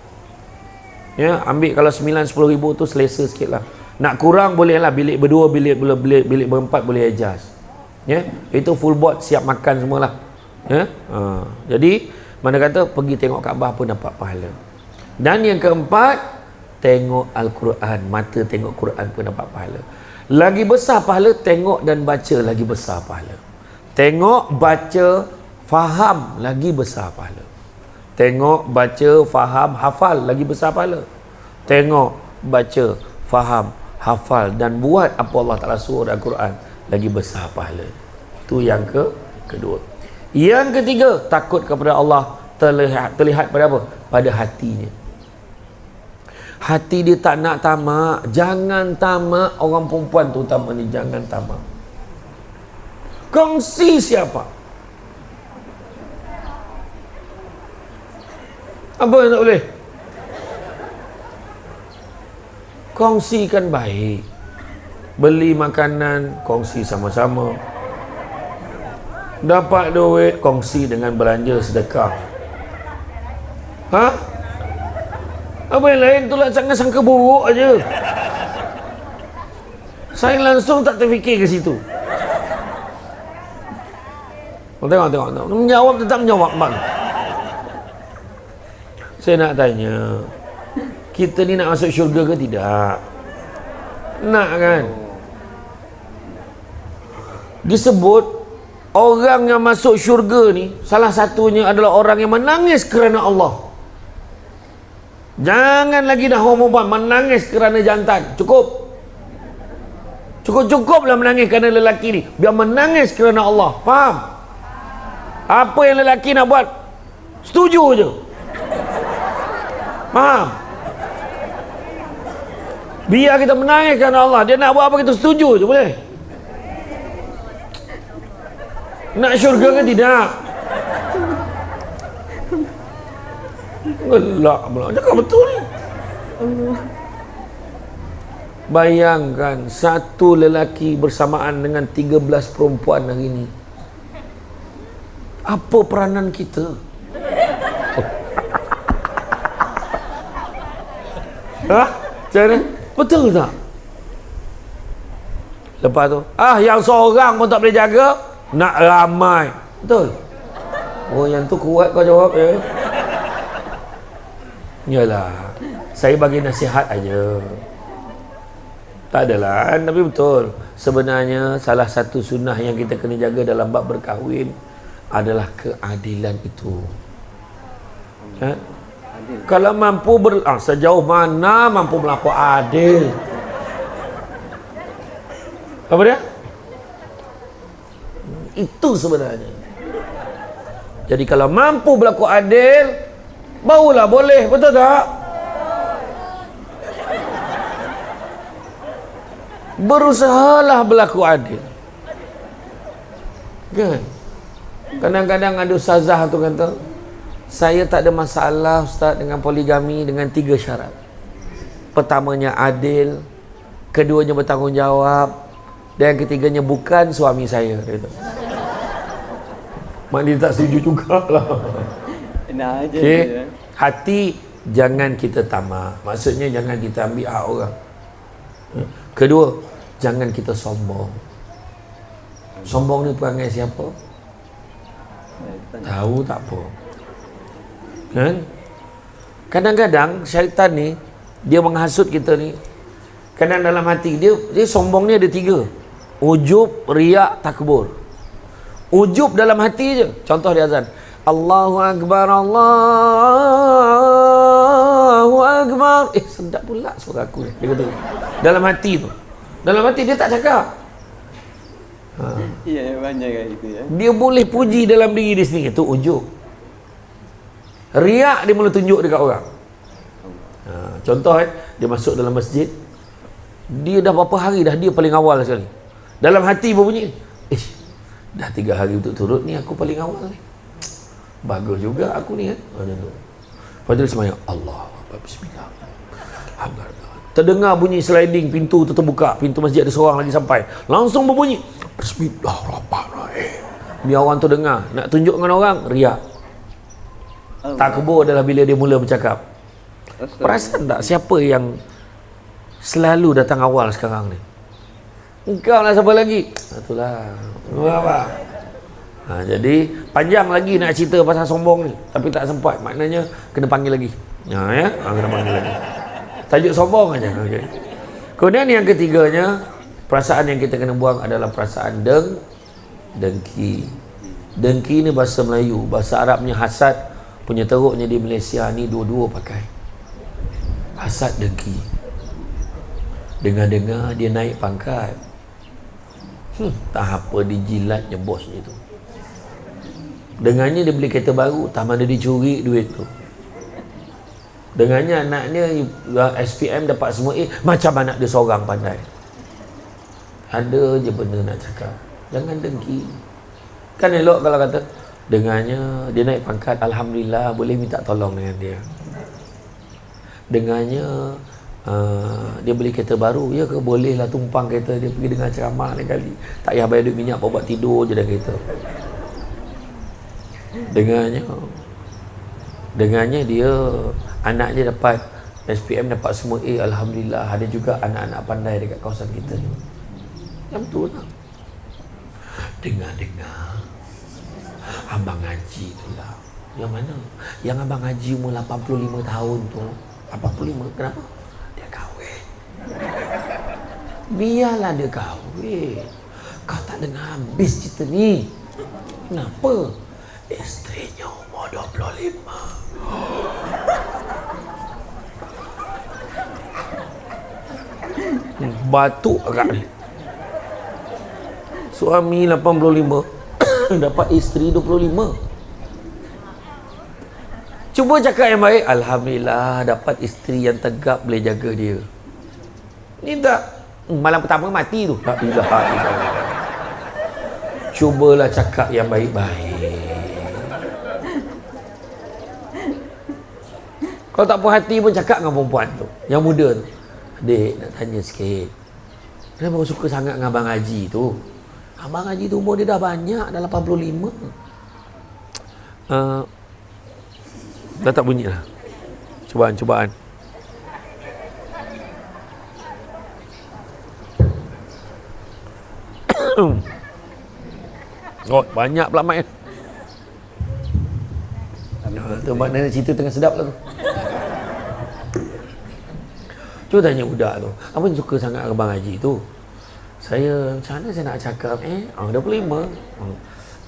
Ya, ambil kalau 9-10 ribu tu selesa sikit lah. Nak kurang boleh lah, bilik berdua, bilik berempat boleh adjust. Ya, itu full board, siap makan semualah. Ya, jadi mana kata pergi tengok Kaabah pun dapat pahala. Dan yang keempat, tengok Al-Quran, mata tengok Quran pun dapat pahala. Lagi besar pahala tengok dan baca, lagi besar pahala. Tengok, baca, faham, lagi besar pahala. Tengok, baca, faham, hafal, lagi besar pahala. Tengok, baca, faham, hafal dan buat apa Allah Ta'ala suruh dalam Quran, lagi besar pahala. Itu yang kedua. Yang ketiga, takut kepada Allah terlihat pada apa? Pada hatinya. Hati dia tak nak tamak. Jangan tamak. Orang perempuan terutama ni, jangan tamak. Kongsi siapa? Apa yang tak boleh? Kongsikan baik. Beli makanan, kongsi sama-sama. Dapat duit, kongsi dengan belanja sedekah. Ha? Apa yang lain tu lah jangan sangka buruk aja. Saya langsung tak terfikir ke situ. Tengok. Menjawab tetap menjawab bang. Saya nak tanya, kita ni nak masuk syurga ke tidak? Nak kan? Disebut orang yang masuk syurga ni, salah satunya adalah orang yang menangis kerana Allah. Jangan lagi dah orang perempuan menangis kerana jantan. Cukuplah menangis kerana lelaki ni. Biar menangis kerana Allah. Faham? Apa yang lelaki nak buat, setuju je. Faham? Biar kita menangis kerana Allah. Dia nak buat apa kita setuju je, boleh? Nak syurga ke tidak? Gelak pula. Cakap betul. Bayangkan satu lelaki bersamaan dengan 13 perempuan hari ini. Apa peranan kita? Hah? Cara? Betul tak? Lepas tu, yang seorang pun tak boleh jaga, nak ramai. Betul? Oh, yang tu kuat kau jawab ya. Yalah, saya bagi nasihat aja. Tak adalah, tapi betul. Sebenarnya salah satu sunnah yang kita kena jaga dalam bab berkahwin adalah keadilan itu. Ha? Kalau mampu sejauh mana mampu berlaku adil? Apa dia? Itu sebenarnya. Jadi kalau mampu berlaku adil, barulah boleh, betul tak? Berusahalah berlaku adil. Kan? Kadang-kadang ada ustazah tu kata, saya tak ada masalah ustaz dengan poligami dengan 3 syarat. Pertamanya adil, keduanya bertanggungjawab, dan yang ketiganya bukan suami saya. Mak dia tak setuju jugalah. Enak aja. Okay. Hati jangan kita tamak. Maksudnya jangan kita ambil hak orang. Kedua, jangan kita sombong. Sombong ni perangai siapa? Tahu tak apa. Kan? Kadang-kadang syaitan ni dia menghasut kita ni. Kadang dalam hati dia sombong ni ada 3. Ujub, riak, takbur. Ujub dalam hati je. Contoh dia azan, Allahu Akbar, Allahu Akbar. Sedap pula suara aku ni. Dia kata dalam hati tu. Dalam hati dia tak cakap. Iya, banyak kayak gitu ya. Dia boleh puji dalam diri dia sendiri. Itu ujub. Riak dia mula tunjuk dekat orang. Contoh dia masuk dalam masjid, dia dah berapa hari dah dia paling awal sekali. Dalam hati berbunyi, dah 3 hari turut ni aku paling awal ni. Bagus juga aku ni kan. Lepas tu dia semayang, Allah Bismillah. Terdengar bunyi sliding, pintu tu terbuka, pintu masjid ada seorang lagi sampai. Langsung berbunyi, Bismillahirrahmanirrahim. Biar orang tu dengar. Nak tunjuk dengan orang, riak. Takbur adalah bila dia mula bercakap, Perasan tak siapa yang selalu datang awal sekarang ni? Engkau lah, siapa lagi? Itulah. Apa? Jadi panjang lagi nak cerita pasal sombong ni, tapi tak sempat. Maknanya kena panggil lagi. Kena panggil lagi. Tajuk sombong aja. Okay. Kemudian yang ketiganya, perasaan yang kita kena buang adalah perasaan dengki. Dengki ni bahasa Melayu, bahasa Arabnya hasad, punya teruknya di Malaysia ni dua-dua pakai. Hasad, dengki. Dengar-dengar dia naik pangkat. Tak apa dijilatnya bosnya tu. Dengannya dia beli kereta baru, tak mana dicuri duit tu. Dengannya anaknya SPM dapat semua macam anak dia seorang pandai. Ada je benda nak cakap. Jangan dengki. Kan elok kalau kata dengannya dia naik pangkat, alhamdulillah, boleh minta tolong dengan dia. Dengannya dia beli kereta baru, ya ke, boleh lah tumpang kereta dia pergi dengan ceramah lain kali. Tak payah bayar duit minyak, buat tidur je dah kereta. Dengannya dia anak dia dapat SPM, dapat semua alhamdulillah. Ada juga anak-anak pandai dekat kawasan kita ni. Yang betul lah. Dengar-dengar abang Haji tu lah. Yang mana? Yang abang Haji umur 85 tahun tu. 85, kenapa? Dia kahwin. Biarlah dia kahwin. Kau tak dengar habis cerita ni. Kenapa? Isterinya umur 25. Batuk agak ni. Suami 85 dapat isteri 25. Cuba cakap yang baik, alhamdulillah dapat isteri yang tegap boleh jaga dia. Ni tak malam pertama mati tu. Tak ilaha illallah. Cubalah cakap yang baik-baik. Kalau tak puas hati pun cakap dengan perempuan tu, yang muda tu. Dek, nak tanya sikit, kenapa kau suka sangat dengan Abang Haji tu? Abang Haji tu umur dia dah banyak, dah 85. Dah tak bunyi lah. Cubaan. Oh, banyak pula mic. Tu maknanya cerita tengah sedap lah tu. Cuba tanya budak tu, apa yang suka sangat Abang Haji tu? Saya, macam mana saya nak cakap? 25.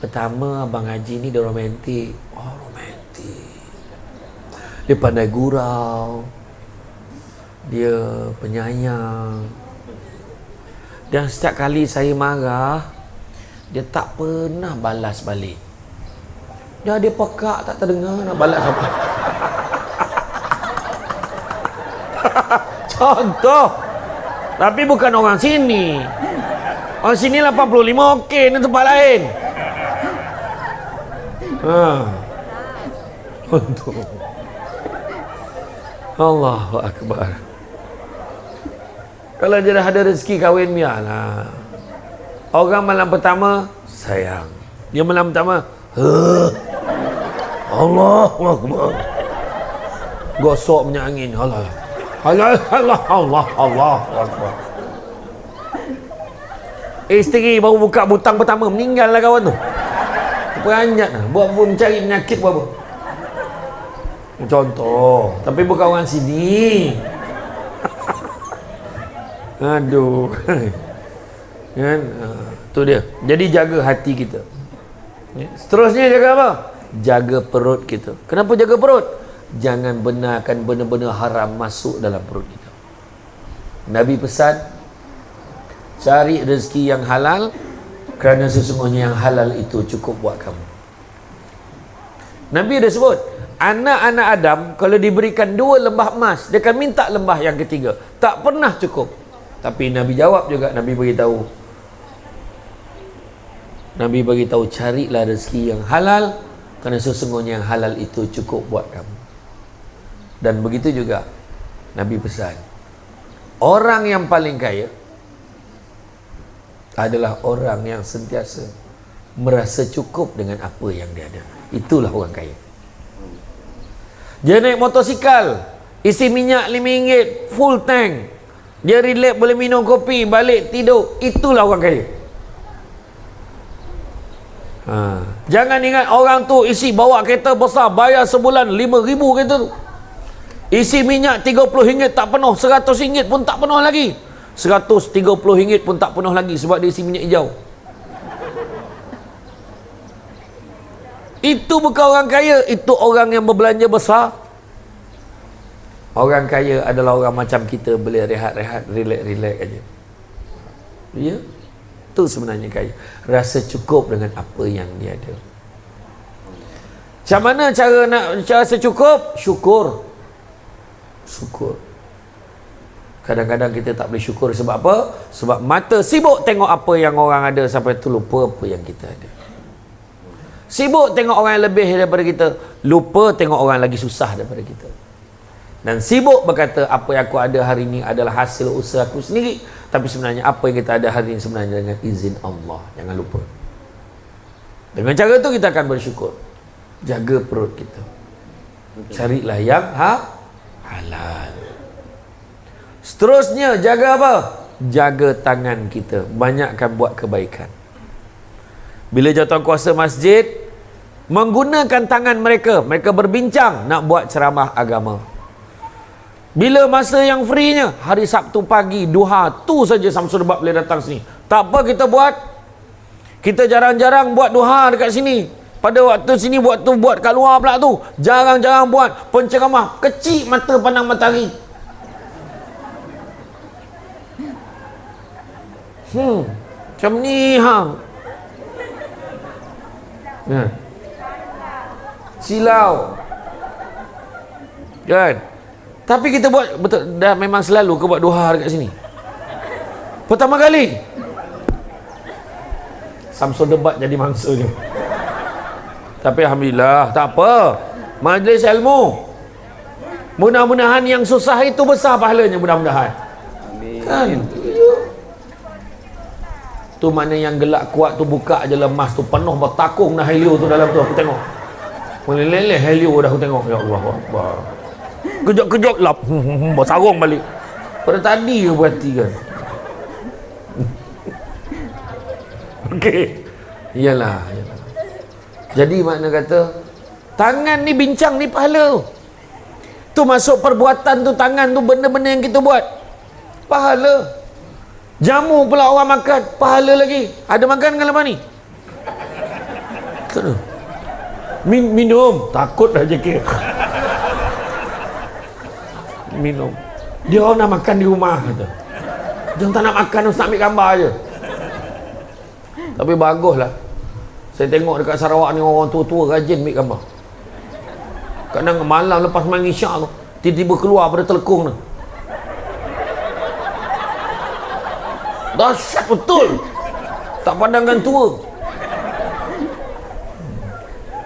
Pertama, Abang Haji ni dia romantik. Oh, romantik. Dia pandai gurau. Dia penyayang. Dan setiap kali saya marah, dia tak pernah balas balik. Dia pekak, tak terdengar nak balas apa. Contoh. Tapi bukan orang sini. Orang sini 85 okey, ni tempat lain. Contoh. Allahu Akbar. Kalau dia dah ada rezeki kahwin, biarlah. Orang malam pertama sayang. Dia malam pertama Allahu Akbar. Gosok minyak angin. Allah Akbar. Isteri baru buka butang pertama, meninggal lah kawan tu. Peranjat lah. Buat mencari penyakit buat apa. Contoh. Tapi bukan orang sini. Aduh. Kan? Tu dia. Jadi jaga hati kita. Seterusnya jaga apa? Jaga perut kita. Kenapa jaga perut? Jangan benarkan benda-benda haram masuk dalam perut kita. Nabi pesan, cari rezeki yang halal, kerana sesungguhnya yang halal itu cukup buat kamu. Nabi ada sebut, anak-anak Adam kalau diberikan 2 lembah emas, dia akan minta lembah yang ketiga. Tak pernah cukup. Tapi Nabi jawab juga, Nabi beritahu, carilah rezeki yang halal, kerana sesungguhnya yang halal itu cukup buat kamu. Dan begitu juga Nabi pesan, orang yang paling kaya adalah orang yang sentiasa merasa cukup dengan apa yang dia ada. Itulah orang kaya. Dia naik motosikal, Isi minyak RM5, full tank. Dia relax, boleh minum kopi, balik tidur. Itulah orang kaya. Jangan ingat orang tu isi bawa kereta besar, bayar sebulan RM5,000 kereta tu. Isi minyak RM30 tak penuh, RM100 pun tak penuh lagi. RM130 pun tak penuh lagi sebab dia isi minyak hijau. Itu bukan orang kaya, itu orang yang berbelanja besar. Orang kaya adalah orang macam kita, boleh rehat-rehat, relax-relax aja. Ya? Itu sebenarnya kaya. Rasa cukup dengan apa yang dia ada. Macam mana cara nak rasa cukup? Syukur. Syukur. Kadang-kadang kita tak boleh syukur sebab apa? Sebab mata sibuk tengok apa yang orang ada sampai tu lupa apa yang kita ada. Sibuk tengok orang yang lebih daripada kita, lupa tengok orang lagi susah daripada kita. Dan sibuk berkata apa yang aku ada hari ini adalah hasil usaha aku sendiri, tapi sebenarnya apa yang kita ada hari ini sebenarnya dengan izin Allah. Jangan lupa. Dengan cara itu kita akan bersyukur. Jaga perut kita. Carilah yang halal. Seterusnya, jaga apa? Jaga tangan kita. Banyakkan buat kebaikan. Bila jawatan kuasa masjid menggunakan tangan mereka, mereka berbincang nak buat ceramah agama. Bila masa yang free-nya, hari Sabtu pagi, duha, tu saja Samsul Bab boleh datang sini. Tak apa kita buat. Kita jarang-jarang buat duha dekat sini. Pada waktu sini buat kat luar pula tu. Jarang-jarang buat penceramah. Kecil mata pandang matahari. Macam ni hang. Silau. Kan? Tapi kita buat betul, dah memang selalu ke buat duha dekat sini. Pertama kali Samsul debat jadi mangsa je. Tapi alhamdulillah, tak apa. Majlis ilmu. Mudah-mudahan yang susah itu besar pahalanya, mudah-mudahan. Amin. Kan? Tu mana yang gelak kuat tu buka aja lemas tu penuh bertakung dah helio tu dalam tu aku tengok. Meleleh helio dah aku tengok. Ya Allah Akbar. Kejap-kejap lap bersarung balik. Pada tadi ke berhati kan. Okey. Iyalah. Jadi makna kata tangan ni bincang ni pahala. Tu masuk perbuatan tu, tangan tu benda-benda yang kita buat. Pahala. Jamu pula orang makan, pahala lagi. Ada makan kan lepas ni? Minum. Takut dah je kira. Minum. Dia orang nak makan di rumah kata. Jangan tak nak makan, nak ambil gambar je. Tapi baguslah. Saya tengok dekat Sarawak ni orang tua-tua rajin ambil gambar. Kadang malam lepas main isyak tu, tiba-tiba keluar pada telekung tu. Dahsyat betul. Tak pandangkan tua.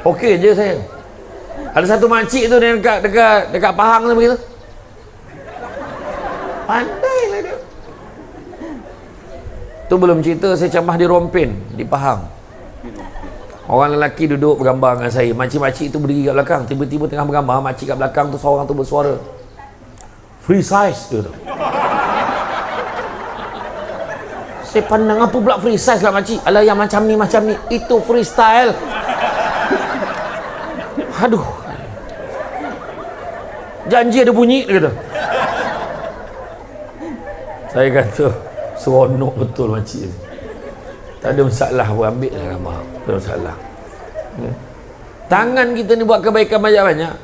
Okey je saya. Ada satu makcik tu dia dekat Pahang tu begitu. Pandailah dia. Tu belum cerita saya camah di Rompin di Pahang. Orang lelaki duduk bergambar dengan saya. Makcik-makcik tu berdiri kat belakang. Tiba-tiba tengah bergambar, makcik kat belakang tu seorang tu bersuara. Free size tu. Saya pandang apa pula free size lah makcik. Alah yang macam ni. Itu freestyle. Aduh. Janji ada bunyi dia kata. Saya kata seronok betul makcik ni. Tak ada masalah pun, ambil lah gambar. Tak ada masalah. Tangan kita ni buat kebaikan banyak-banyak.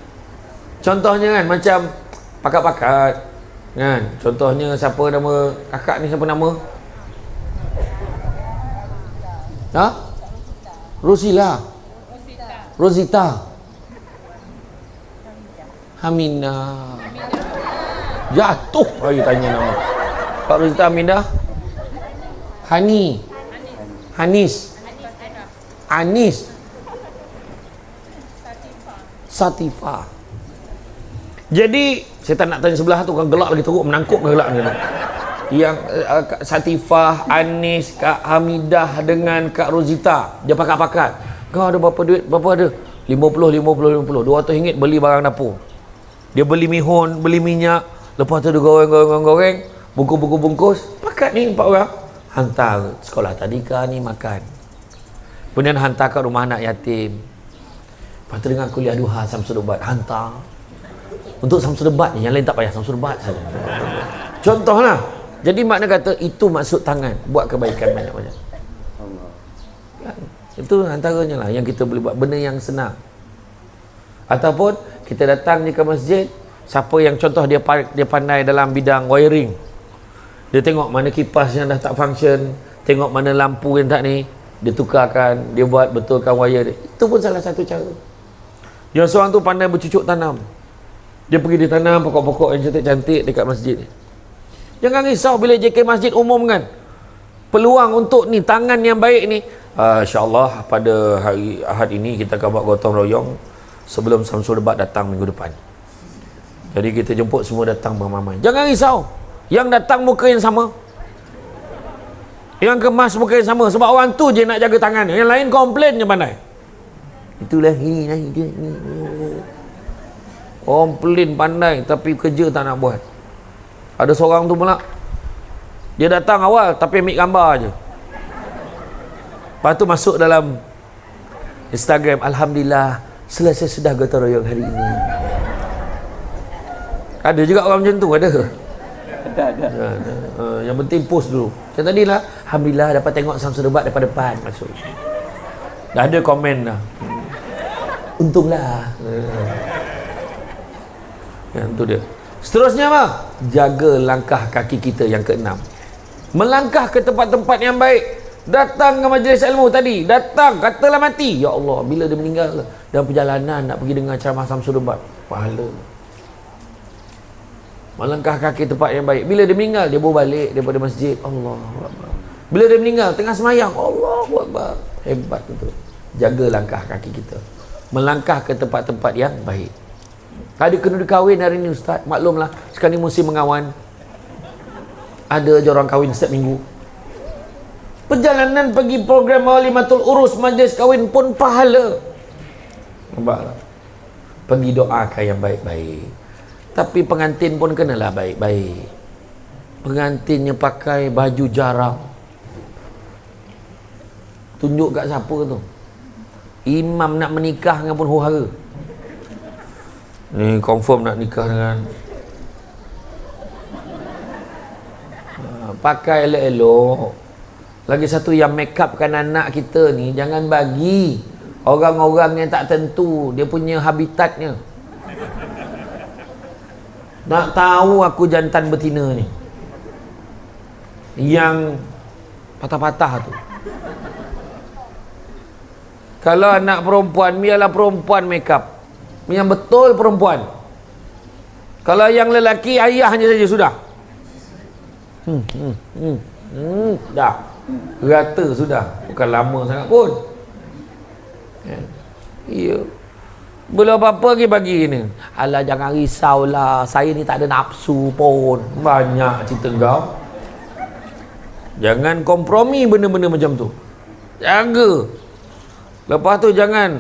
Contohnya kan macam pakat-pakat kan. Contohnya siapa nama kakak ni, siapa nama? Rosita. Hamina. Jatuh lagi tanya nama. Pak Rosita Hamida. Anis. Satifah. Jadi saya tak nak tanya sebelah tu, kan gelak lagi teruk, menangkuk gelak ni. Yang Kak Satifah, Anis, Kak Hamidah dengan Kak Rosita, dia pakat-pakat. Kau ada berapa duit? Berapa ada? 50 200 ringgit beli barang dapur. Dia beli mihun, beli minyak, lepas tu dia goreng, bungkus, pakat ni 4 orang, hantar sekolah tadika ni makan. Kemudian hantar ke rumah anak yatim. Lepas tu dengan kuliah duha Samsul Ubat, hantar. Untuk Samsul Ubat ni, yang lain tak payah, Samsul Ubat saja. Contohlah. Jadi makna kata itu maksud tangan, buat kebaikan banyak-banyak. Kan? Itu antaranya lah yang kita boleh buat, benda yang senang. Ataupun kita datang je ke masjid, siapa yang contoh dia pandai dalam bidang wiring, dia tengok mana kipas yang dah tak function, tengok mana lampu yang tak ni, dia tukarkan, dia buat betulkan wire dia. Itu pun salah satu cara. Yang seorang tu pandai bercucuk tanam, dia pergi dia tanam pokok-pokok yang cantik-cantik dekat masjid ni. Jangan risau bila JK Masjid umumkan peluang untuk ni tangan yang baik ni. InsyaAllah pada hari Ahad ini kita akan buat gotong royong sebelum Samsul Debat datang minggu depan. Jadi kita jemput semua datang beramai-ramai. Jangan risau, yang datang muka yang sama, yang kemas muka yang sama, sebab orang tu je nak jaga tangan, yang lain komplain je pandai. Itulah ini komplain pandai tapi kerja tak nak buat. Ada seorang tu pula, dia datang awal tapi ambil gambar je. Lepas tu masuk dalam Instagram, Alhamdulillah selesai sudah gotong royong hari ini. Ada juga orang macam tu, ada. Yang penting post dulu. Macam tadi lah, Alhamdulillah dapat tengok Samsul Debat daripada depan masuk. Dah ada komen dah. Untunglah. Yang tu dia. Seterusnya apa? Jaga langkah kaki kita yang keenam. Melangkah ke tempat-tempat yang baik. Datang ke majlis ilmu tadi, datang, katalah mati. Ya Allah, bila dia meninggal dalam perjalanan nak pergi dengar ceramah Samsul Debat, pahala. Melangkah kaki tempat yang baik. Bila dia meninggal, dia bawa balik daripada masjid. Allahu Akbar. Bila dia meninggal tengah semayang, Allahu Akbar. Hebat betul. Jaga langkah kaki kita, melangkah ke tempat-tempat yang baik. Ada kena kahwin hari ni Ustaz, maklumlah sekarang ni musim mengawan, ada je orang kahwin setiap minggu. Perjalanan pergi program Walimatul Urus, majlis kahwin pun pahala. Nampak? Pergi doakan yang baik-baik. Tapi pengantin pun kenalah baik-baik. Pengantinnya pakai baju jarang, tunjuk kat siapa tu? Imam nak menikah dengan pun huru-hara. Ni confirm nak nikah dengan pakai elok-elok. Lagi satu yang make upkan anak kita ni, jangan bagi orang-orang yang tak tentu dia punya habitatnya. Nak tahu aku jantan betina ni yang patah-patah tu. Kalau anak perempuan, biarlah perempuan make up yang betul perempuan. Kalau yang lelaki, ayahnya saja sudah. Dah rata sudah, bukan lama sangat pun. Ya. Belum apa-apa lagi bagi ni. Alah jangan risaulah, saya ni tak ada nafsu pun. Banyak cerita kau. Jangan kompromi benda-benda macam tu. Jaga. Lepas tu jangan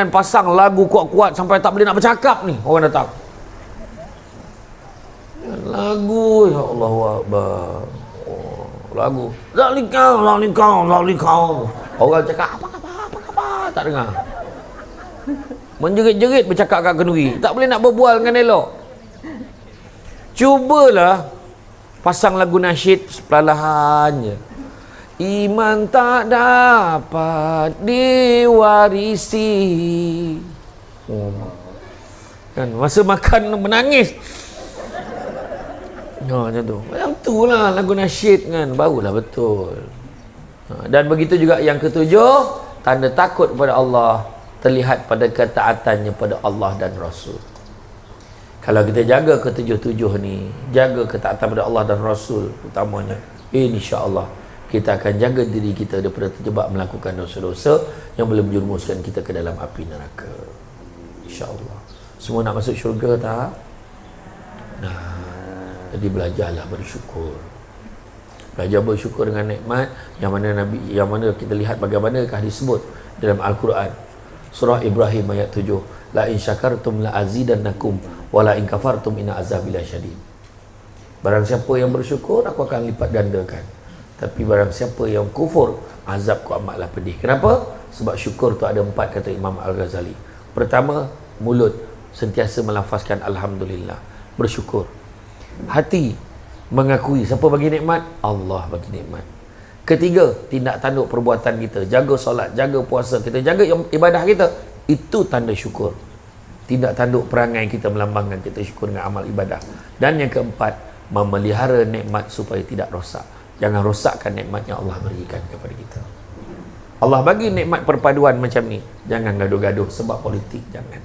pasang lagu kuat-kuat sampai tak boleh nak bercakap ni orang datang. Lagu, ya Allah Akbar. Lagu Zalikau. Orang cakap apa tak dengar. Menjerit-jerit bercakap kat kenduri, tak boleh nak berbual dengan elok. Cubalah pasang lagu nasyid perlahan je. Iman tak dapat diwarisi. Kan masa makan menangis. Macam tu. Macam tu lah lagu nasyid kan, barulah betul. Dan begitu juga yang ketujuh, tanda takut kepada Allah terlihat pada ketaatannya pada Allah dan Rasul. Kalau kita jaga ketujuh-tujuh ni, jaga ketaatan pada Allah dan Rasul utamanya, insya-Allah kita akan jaga diri kita daripada terjebak melakukan dosa-dosa yang boleh menjerumuskan kita ke dalam api neraka. InsyaAllah. Semua nak masuk syurga tak? Nah, jadi belajarlah bersyukur. Belajar bersyukur dengan nikmat yang mana kita lihat bagaimanakah disebut dalam Al-Quran. Surah Ibrahim ayat 7. La in syakartum la azidannakum wala in kafartum inna azabi lasyadid. Barang siapa yang bersyukur, aku akan lipat gandakan. Tapi barang siapa yang kufur, azabku amatlah pedih. Kenapa? Sebab syukur tu ada 4, kata Imam Al-Ghazali. Pertama, mulut sentiasa melafazkan alhamdulillah, bersyukur. Hati mengakui siapa bagi nikmat, Allah bagi nikmat. Ketiga, tindak tanduk perbuatan kita, jaga solat, jaga puasa kita, jaga ibadah kita, itu tanda syukur. Tindak tanduk perangai kita melambangkan kita syukur dengan amal ibadah. Dan yang keempat, memelihara nikmat supaya tidak rosak. Jangan rosakkan nikmat yang Allah berikan kepada kita. Allah bagi nikmat perpaduan macam ni, jangan gaduh-gaduh sebab politik, jangan.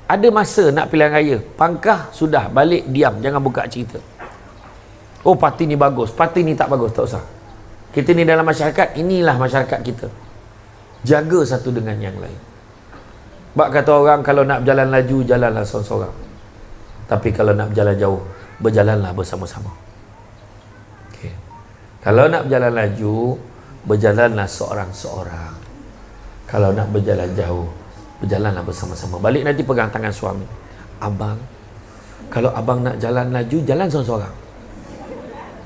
Ada masa nak pilihan raya, pangkah sudah, balik diam, jangan buka cerita. Oh, parti ni bagus, parti ni tak bagus, tak usah. Kita ni dalam masyarakat, inilah masyarakat kita. Jaga satu dengan yang lain. Bak kata orang, kalau nak berjalan laju, jalanlah seorang-seorang. Tapi kalau nak berjalan jauh, berjalanlah bersama-sama. Okay. Kalau nak berjalan laju, berjalanlah seorang-seorang. Kalau nak berjalan jauh, berjalanlah bersama-sama. Balik nanti pegang tangan suami. Abang, kalau abang nak jalan laju, jalan seorang-seorang.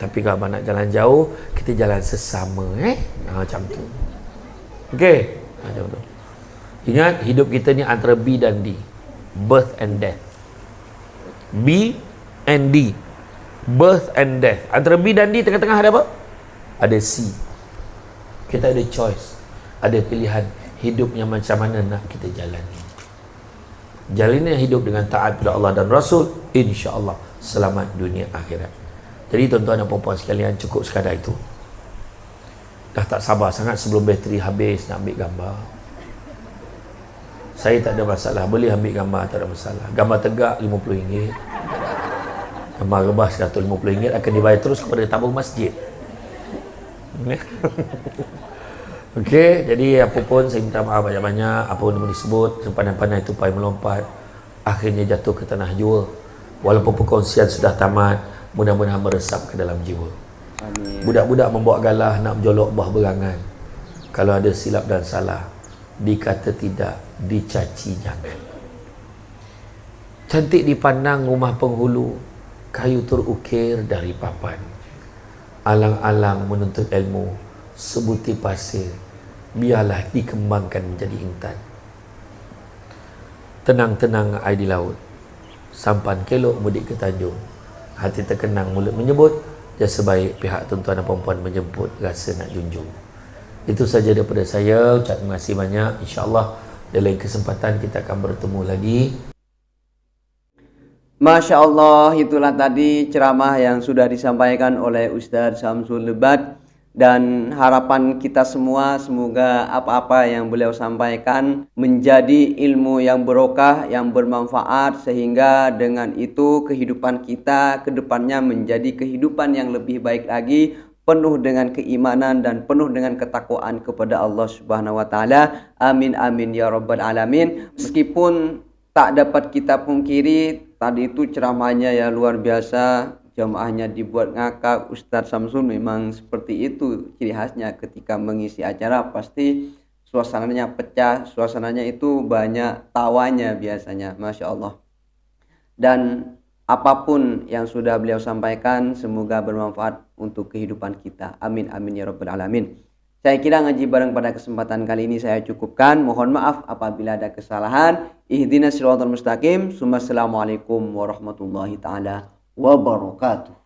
Tapi kalau abang nak jalan jauh, kita jalan sesama. Macam tu. Okey. Macam tu. Ingat, hidup kita ni antara B dan D. Birth and death. B and D. Birth and death. Antara B dan D, tengah-tengah ada apa? Ada C. Kita ada choice. Ada pilihan. Hidup yang macam mana nak kita jalani. Jalani hidup dengan taat kepada Allah dan Rasul, insya-Allah selamat dunia akhirat. Jadi tuan-tuan dan puan-puan sekalian, cukup sekadar itu. Dah tak sabar sangat sebelum bateri habis nak ambil gambar. Saya tak ada masalah, boleh ambil gambar, tak ada masalah. Gambar tegak RM50, gambar rebas RM150 akan dibayar terus kepada tabung masjid. Okey, jadi apa pun saya minta maaf banyak-banyak. Apa pun disebut, pandai-pandai tupai melompat, akhirnya jatuh ke tanah jua. Walaupun perkongsian sudah tamat, mudah-mudahan meresap ke dalam jiwa. Amin. Budak-budak membawa galah nak menjolok buah berangan. Kalau ada silap dan salah, dikata tidak, dicaci jangan. Cantik dipandang rumah penghulu, kayu terukir dari papan. Alang-alang menuntut ilmu, sebutir pasir, biarlah dikembangkan menjadi intan. Tenang-tenang air di laut, sampan kelok mudik ke Tanjung. Hati terkenang mulut menyebut, jasa baik pihak tuan-tuan dan puan-puan menjemput, rasa nak junjung. Itu saja daripada saya. Ucap terima kasih banyak. InsyaAllah dalam kesempatan kita akan bertemu lagi. Masya Allah, itulah tadi ceramah yang sudah disampaikan oleh Ustadz Samsul Lebat. Dan harapan kita semua, semoga apa-apa yang beliau sampaikan menjadi ilmu yang barokah, yang bermanfaat, sehingga dengan itu kehidupan kita ke depannya menjadi kehidupan yang lebih baik lagi, penuh dengan keimanan dan penuh dengan ketakwaan kepada Allah Subhanahu wa taala. Amin amin ya rabbal alamin. Meskipun tak dapat kita pungkiri, tadi itu ceramahnya ya luar biasa. Jamaahnya dibuat ngakak. Ustadz Samsul memang seperti itu ciri khasnya ketika mengisi acara, pasti suasananya pecah, suasananya itu banyak tawanya biasanya. Masya Allah. Dan apapun yang sudah beliau sampaikan, semoga bermanfaat untuk kehidupan kita. Amin amin ya rabbal alamin. Saya kira ngaji bareng pada kesempatan kali ini saya cukupkan. Mohon maaf apabila ada kesalahan. Ihdinas siratal mustaqim. Assalamualaikum warahmatullahi taala wabarakatuh.